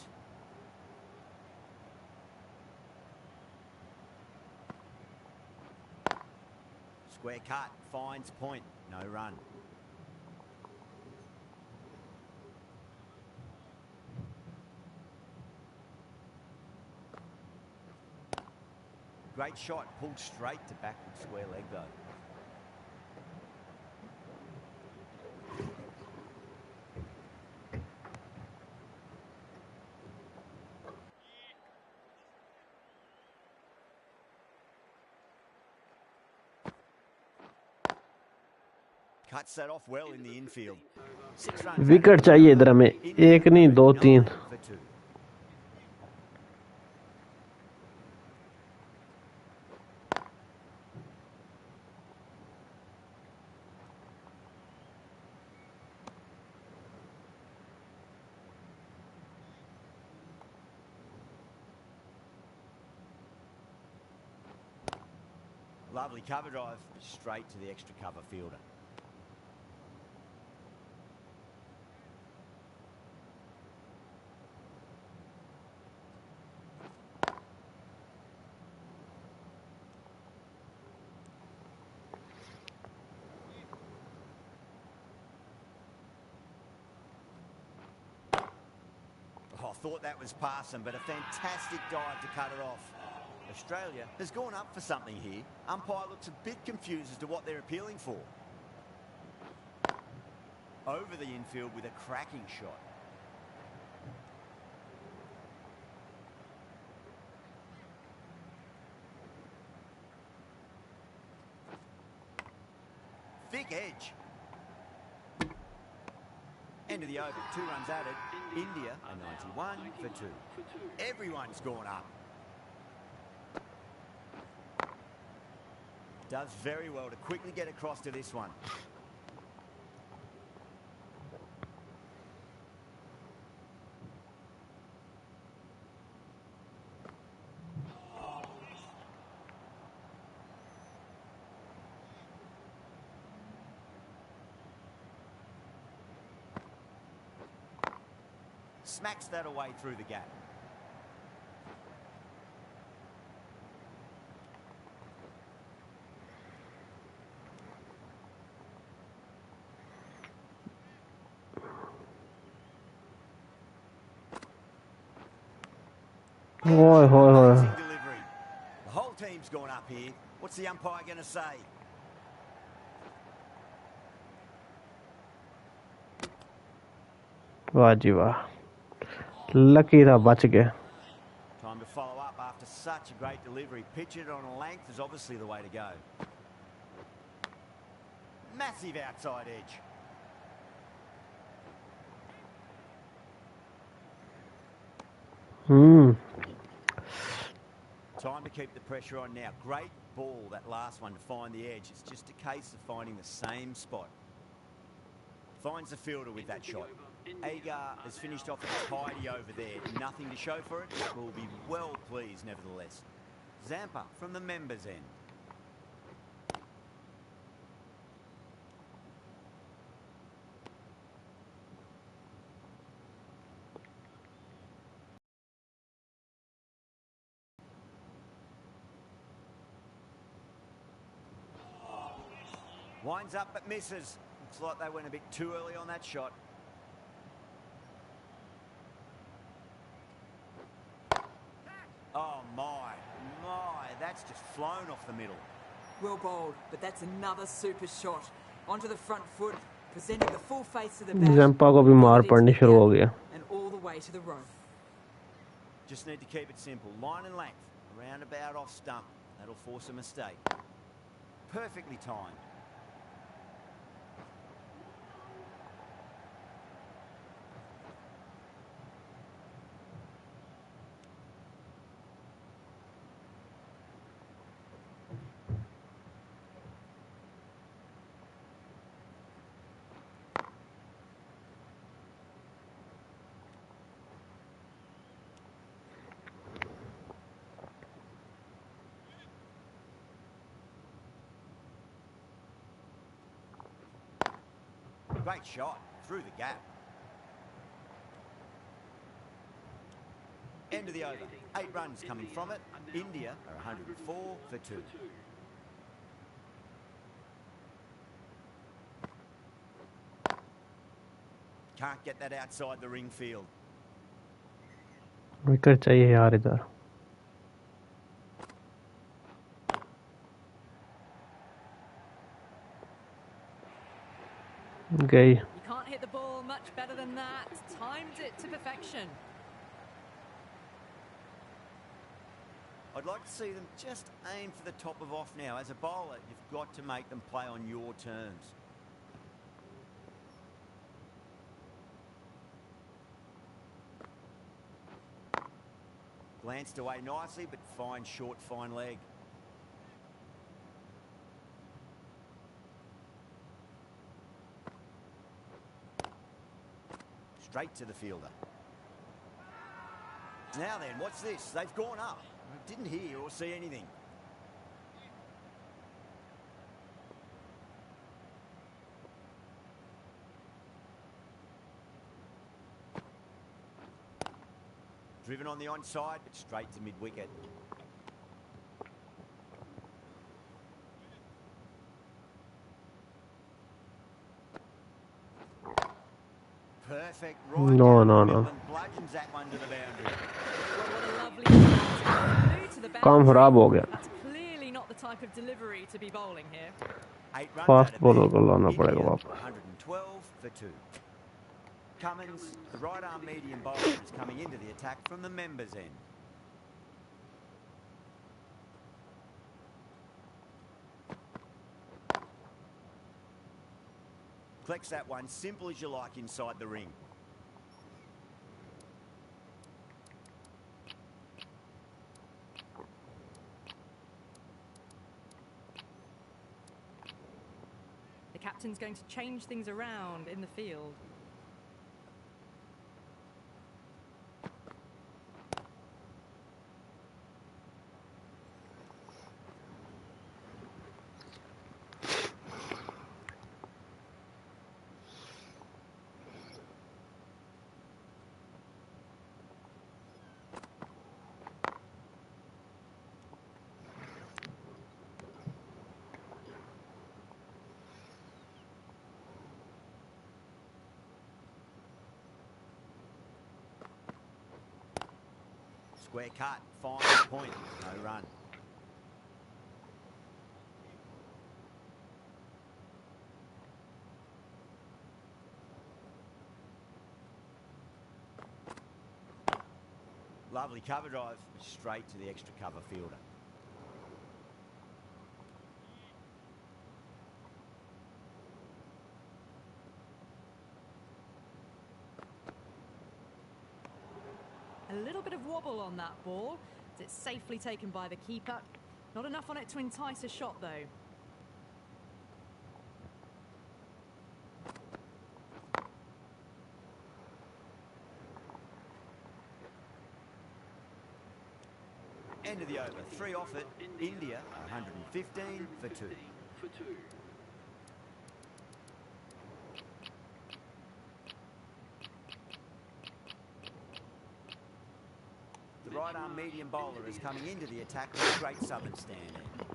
Square cut. Finds point. No run. Great shot. Pulled straight to backward square leg, though. Cuts that off well in the infield. 6 runs. Wicket चाहिए इधर हमें, एक नहीं 2-3. 9 for 2. Lovely cover drive, straight to the extra cover fielder. Oh, I thought that was passing, but a fantastic dive to cut it off. Australia has gone up for something here. Umpire looks a bit confused as to what they're appealing for. Over the infield with a cracking shot. Thick edge. End of the over, 2 runs added. India a 91 for 2. Everyone's gone up. Does very well to quickly get across to this one. Smacks that away through the gap. Amazing delivery. The whole team's gone up here. What's the umpire going to say? वाह जी वाह, lucky था, बच गए. Time to follow up after such a great delivery. Pitch it on a length is obviously the way to go. Massive outside edge. Time to keep the pressure on now. Great ball, that last one, to find the edge. It's just a case of finding the same spot. Finds the fielder with that shot. Agar has finished off a tidy over there. Nothing to show for it. Will be well pleased nevertheless. Zampa from the members' end. Winds up but misses. Looks like they went a bit too early on that shot. Oh my, that's just flown off the middle. Well bowled, but that's another super shot. Onto the front foot, presenting the full face of the bat. Zampa को भी मार पड़नी शुरू हो गया. And all the way to the row. Just need to keep it simple. Line and length. Around about off stump. That'll force a mistake. Perfectly timed. Great shot through the gap. End of the over. 8 runs coming from it. India are 104 for 2. Can't get that outside the ring field. Wicket चाहिए यार इधर. गई. You can't hit the ball much better than that. Timed it to perfection. I'd like to see them just aim for the top of off now. As a bowler, you've got to make them play on your terms. Glanced away nicely, but fine short, fine leg. Straight to the fielder. Now then, what's this? They've gone up. Didn't hear or see anything. Driven on the onside, but straight to mid-wicket. Perfect. Right No, down no, the no. middle and bludgeons that one to the boundary. What a lovely shot. Flew to the काम boundary. खराब हो गया. That's clearly not the type of delivery to be bowling here. 8 runs fast out of bowler there. को लाना पड़ेगा India, वापस. 112 for 2. Cummins, the right-arm medium bowler, is coming into the attack from the members' end. Collects that one, simple as you like, inside the ring. The captain's going to change things around in the field. Square cut, fine point, no run. Lovely cover drive, straight to the extra cover fielder. A little bit of wobble on that ball. It's safely taken by the keeper. Not enough on it to entice a shot, though. End of the over, 3 off it. India, 115 for 2. The right-arm medium bowler is coming into the attack with a great southern stand in.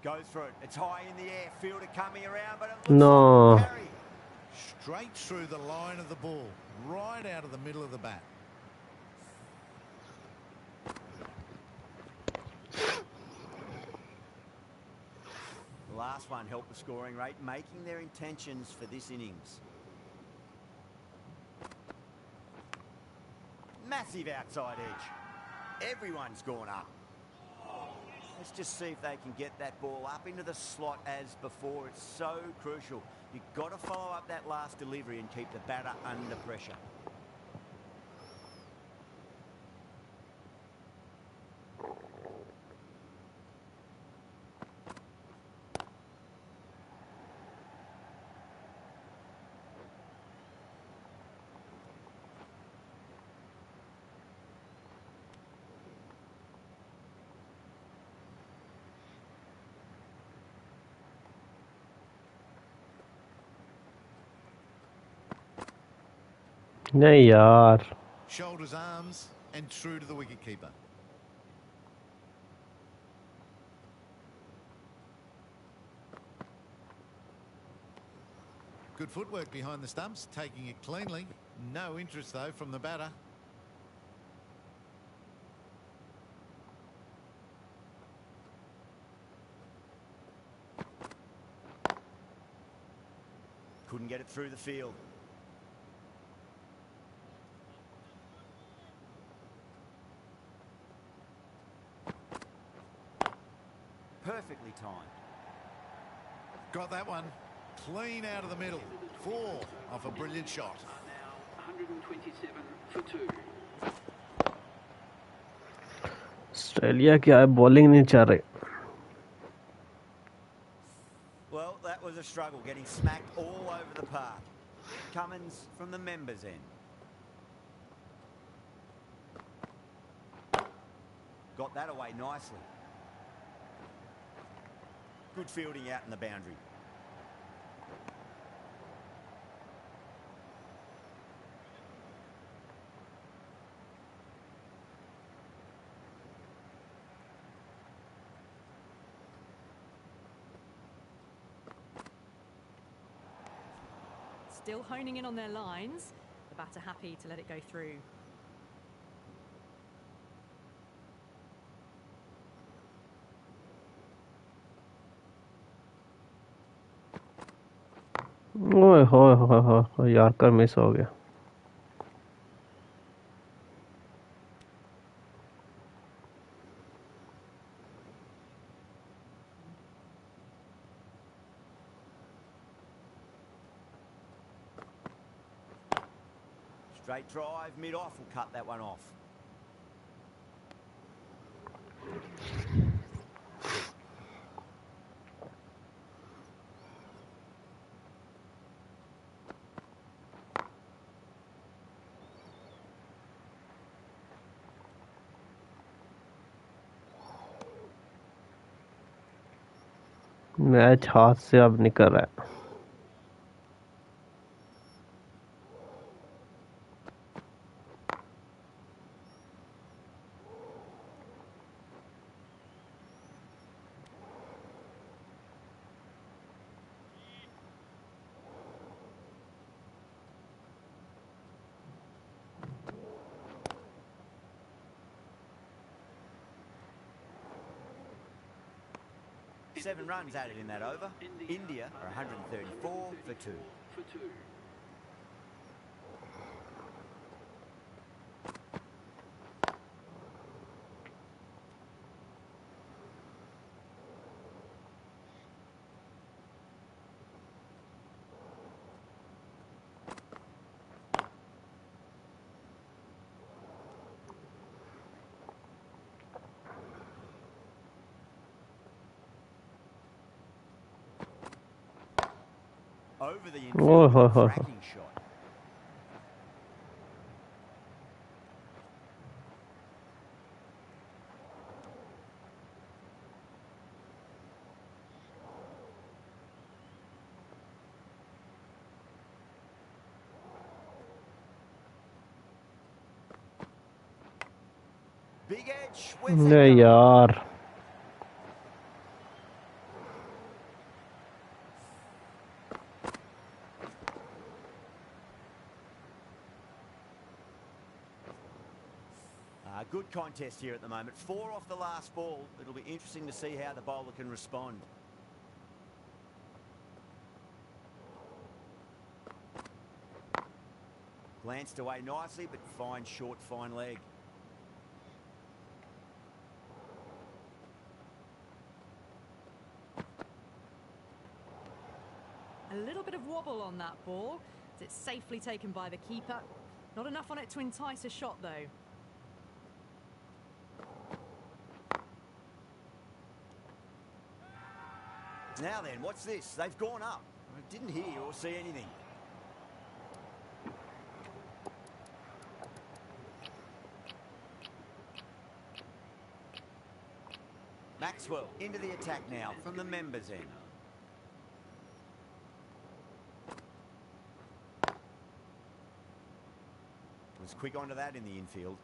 Goes for it. It's high in the air. Fielder coming around, but it looks No. like a carry. Straight through the line of the ball, right out of the middle of the bat. The last one helped the scoring rate, making their intentions for this innings. Massive outside edge. Everyone's gone up. Let's just see if they can get that ball up into the slot as before. It's so crucial. You've got to follow up that last delivery and keep the batter under pressure. नहीं यार. Shoulders, arms, and true to the wicketkeeper. Good footwork behind the stumps, taking it cleanly. No interest, though, from the batter. Couldn't get it through the field. Perfectly timed. Got that one. Clean out of the middle. 4 off a brilliant shot. Are now 127 for 2. Australia क्या है, bowling नहीं चाह रहे. Well, that was a struggle, getting smacked all over the park. Cummins from the members' end. Got that away nicely. Good fielding out in the boundary. Still honing in on their lines. The batter happy to let it go through. ओए होए होए होए, yorker miss हो गया. Straight drive, mid-off will cut that one off. Match हाथ से अब निकल रहा है. Seven runs added in that over. India are 134 for 2. For 2. Over the Oh, infield, ho, ho, ho. cracking shot. Big edge. Where's that नहीं going? यार. Good contest here at the moment. 4 off the last ball. It'll be interesting to see how the bowler can respond. Glanced away nicely, but fine short, fine leg. A little bit of wobble on that ball. It's safely taken by the keeper. Not enough on it to entice a shot, though. Now then, what's this? They've gone up. I didn't hear or see anything. Maxwell into the attack now from the members' end. Was quick onto that in the infield.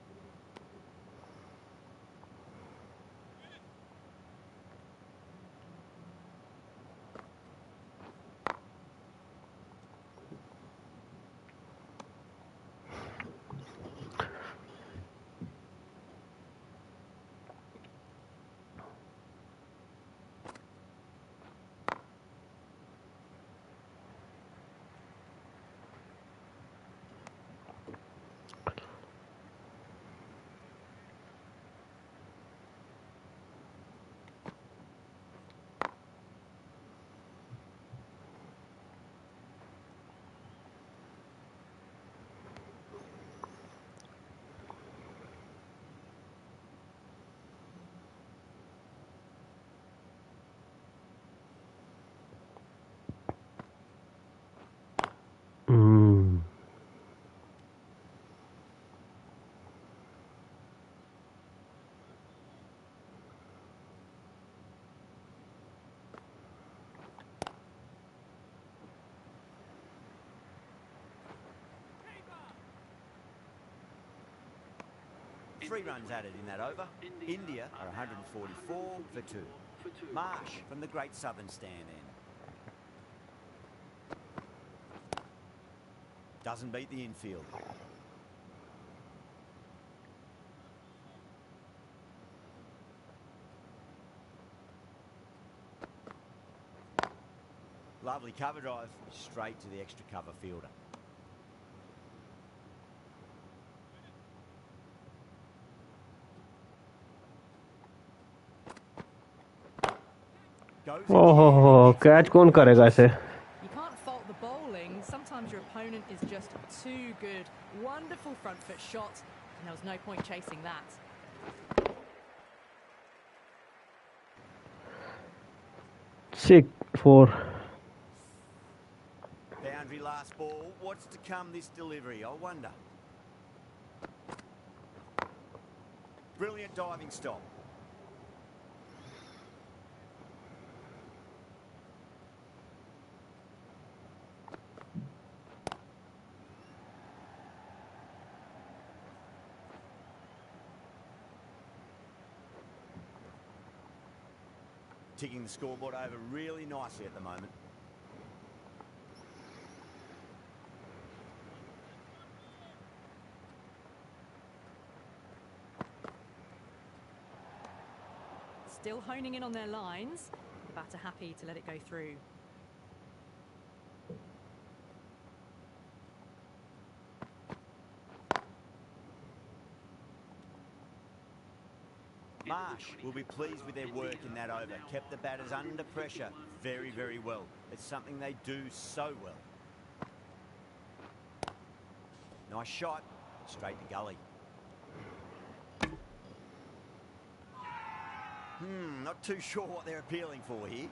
3 runs added in that over. India are 144 for 2. Marsh from the Great Southern Stand end. Doesn't beat the infield. Lovely cover drive, straight to the extra cover fielder. ओहो catch कौन करेगा इसे? You can't fault the bowling. Sometimes your opponent is just too good. Wonderful front foot shot, and there was no point chasing that. 6-4. Boundary last ball. What's to come this delivery, I wonder. Brilliant diving stop. Ticking the scoreboard over really nicely at the moment. Still honing in on their lines. The batter happy to let it go through. Marsh will be pleased with their work in that over. Kept the batters under pressure very, very well. It's something they do so well. Nice shot, straight to gully. Not too sure what they're appealing for here.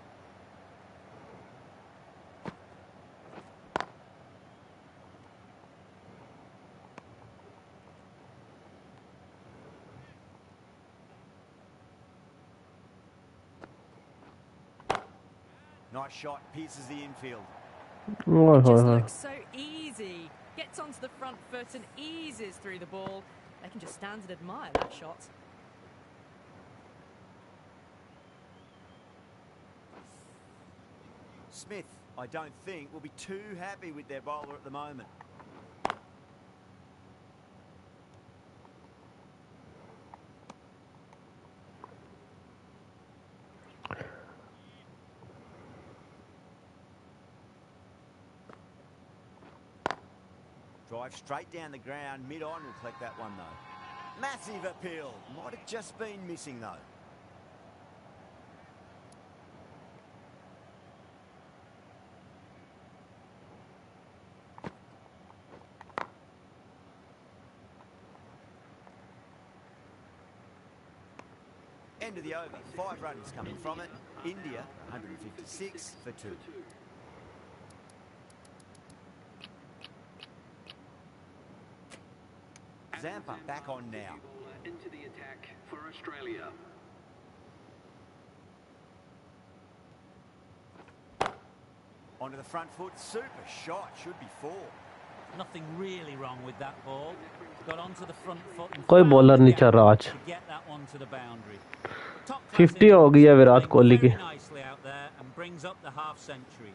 Nice shot, pierces the infield. It just looks so easy. Gets onto the front foot and eases through the ball. They can just stand and admire that shot. Smith, I don't think, will be too happy with their bowler at the moment. Drive straight down the ground, mid-on will collect that one though. Massive appeal, might have just been missing though. End of the over, 5 runs coming from it. India, 156 for 2. Zampa back on now. Into the attack for Australia. Onto the front foot, super shot, should be 4. Nothing really wrong with that ball. Got onto the front foot and कोई bowler नहीं चल रहा आज. to get that one to the boundary. Top 50 हो गई है विराट कोहली की. very nicely out there and brings up the half century.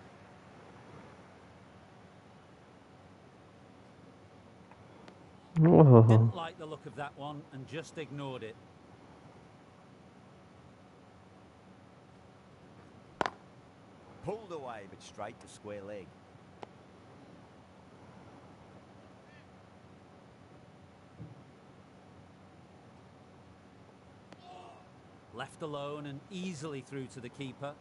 Didn't like the look of that one and just ignored it. Pulled away but straight to square leg. Left alone and easily through to the keeper.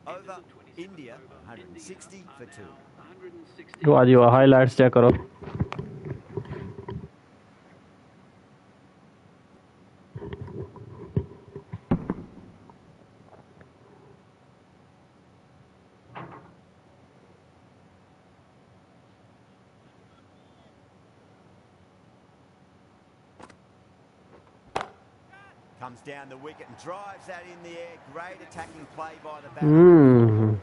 Over, India, 160 for 2. तो आज ये highlights check करो. Comes down the wicket and drives that in the air. Great attacking play by the batter.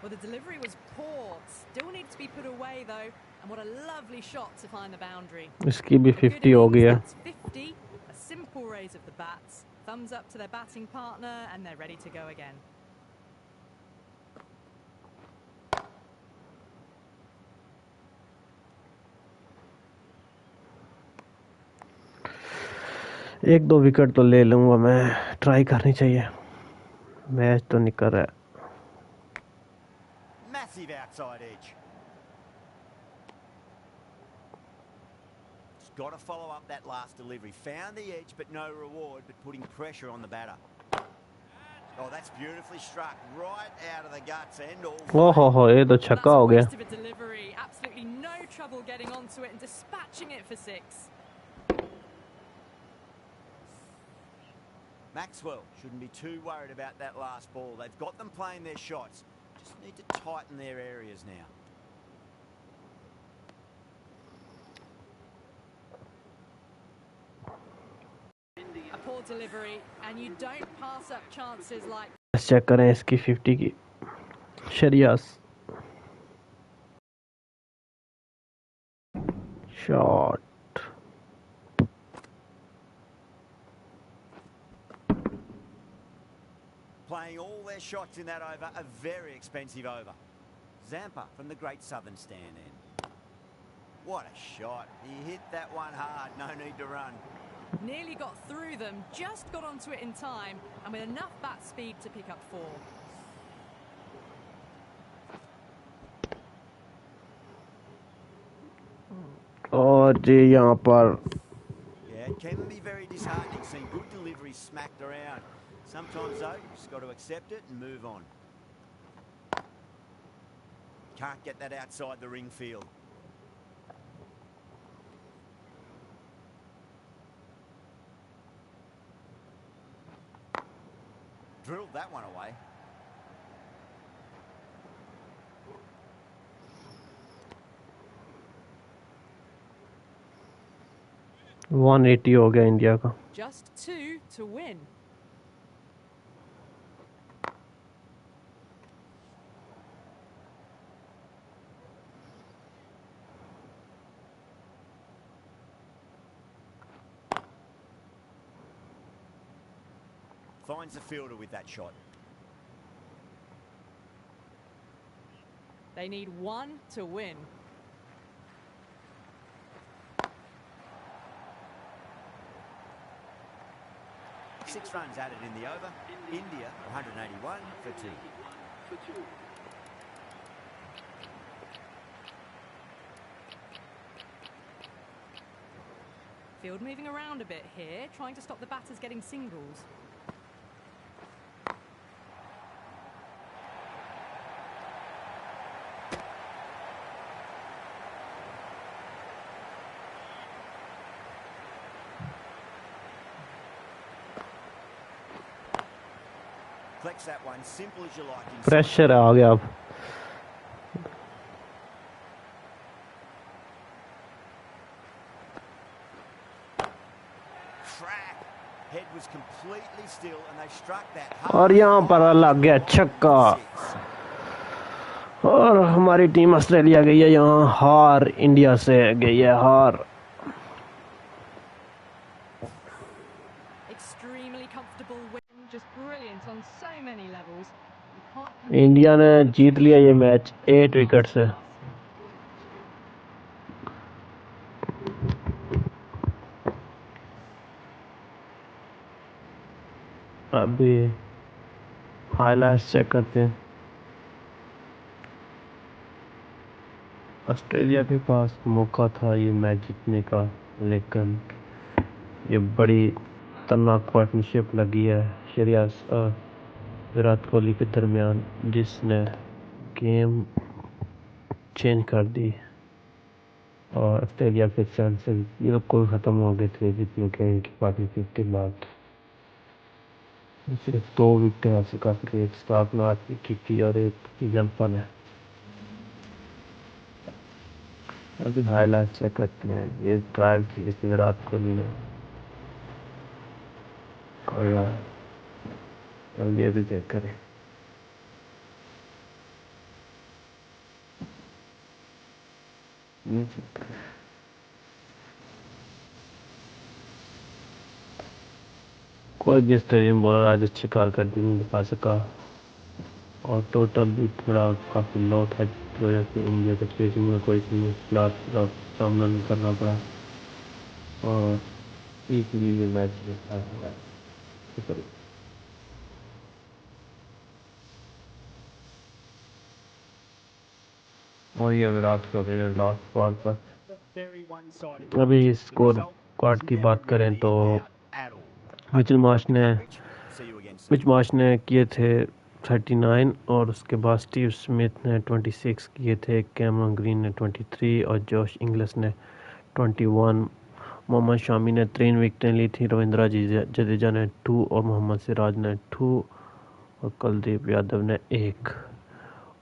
Well, the delivery was poor. Still needs to be put away, though. And what a lovely shot to find the boundary. इसकी भी 50 हो गया. That's 50. A simple raise of the bats. Thumbs up to their batting partner, and they're ready to go again. एक दो wicket तो ले लूंगा मैं. ट्राई करनी चाहिए. मैच तो निकल रहा है. Massive outside edge. Just got to follow up that last delivery. Found the edge, but no reward, but putting pressure on the batter. Oh, that's beautifully struck right out of the guts and all. Oh, ये तो छक्का हो गया. Delivery. Absolutely no trouble getting onto it and dispatching it for 6. Maxwell shouldn't be too worried about that last ball. They've got them playing their shots. Just need to tighten their areas now. A poor delivery, and you don't pass up chances like. Check करें इसकी 50 की. Shreyas shot. Playing all their shots in that over, a very expensive over. Zampa from the Great Southern Stand end. What a shot. He hit that one hard, no need to run. Nearly got through them, just got onto it in time, and with enough bat speed to pick up 4. और जी यहाँ पर. Yeah, it can be very disheartening seeing good deliveries smacked around. Sometimes, though, you've just got to accept it and move on. Can't get that outside the ring field. Drilled that one away. $180 हो गया India का. Just 2 to win. Finds the fielder with that shot. They need 1 to win. Six runs added in the over. India 181 for 2. Field moving around a bit here, trying to stop the batters getting singles. Flex that one, simple as you like. Pressure आ गया अब. Crack. Head was completely still and they struck that. और यहाँ पर लग गया छक्का. और हमारी टीम ऑस्ट्रेलिया गई है यहाँ हार. इंडिया से गई है हार. इंडिया ने जीत लिया ये मैच 8 विकेट से. अभी हाइलाइट्स चेक करते हैं. ऑस्ट्रेलिया के पास मौका था ये मैच जीतने का, लेकिन ये बड़ी खतरनाक पार्टनरशिप लगी है श्रेयस और विराट कोहली के दरमियान, जिसने गेम चेंज कर दी और ऑस्ट्रेलिया के चांसेस बिल्कुल ख़त्म हो गए थे जीतने के पार्टनरशिप के बाद. सिर्फ 2 विकेट हासिल कर सके. एक स्टार्क ने आज की थी और एक जंपर ने. अभी हाईलाइट चेक करते हैं. ये ड्राइव थी विराट कोहली ने. और ये भी चेक करें। कोई भी स्टेडियम बॉलर आज अच्छी कारकर्दगी नहीं दिखा सका और टोटल भी थोड़ा काफ़ी लो था, जिस वजह से इंडिया के चेसिंग में कोई मुश्किल का सामना नहीं करना पड़ा और इसीलिए ये मैच हार गया। और ये विराट कोहली ने लास्ट बॉल पर। अभी स्कोर कार्ड की बात करें तो मिचेल मार्श ने किए थे 39 और उसके बाद स्टीव स्मिथ ने 26 किए थे, कैमरन ग्रीन ने 23 और जोश इंग्लिश ने 21। मोहम्मद शामी ने 3 विकेटें ली थी, रविंद्र जडेजा ने 2 और मोहम्मद सिराज ने 2 और कुलदीप यादव ने 1।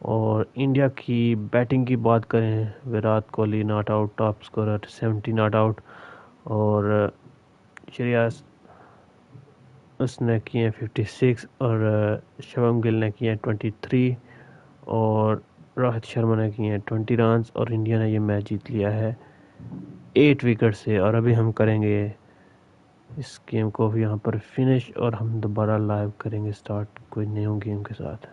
और इंडिया की बैटिंग की बात करें, Virat Kohli not out, top scorer 70 not out और श्रेयस उसने किए 56 और शुभम गिल ने किए 23 और रोहित शर्मा ने किए 20 रन और इंडिया ने ये मैच जीत लिया है 8 विकेट से। और अभी हम करेंगे इस गेम को भी यहाँ पर फिनिश और हम दोबारा लाइव करेंगे स्टार्ट कोई न्यू गेम के साथ।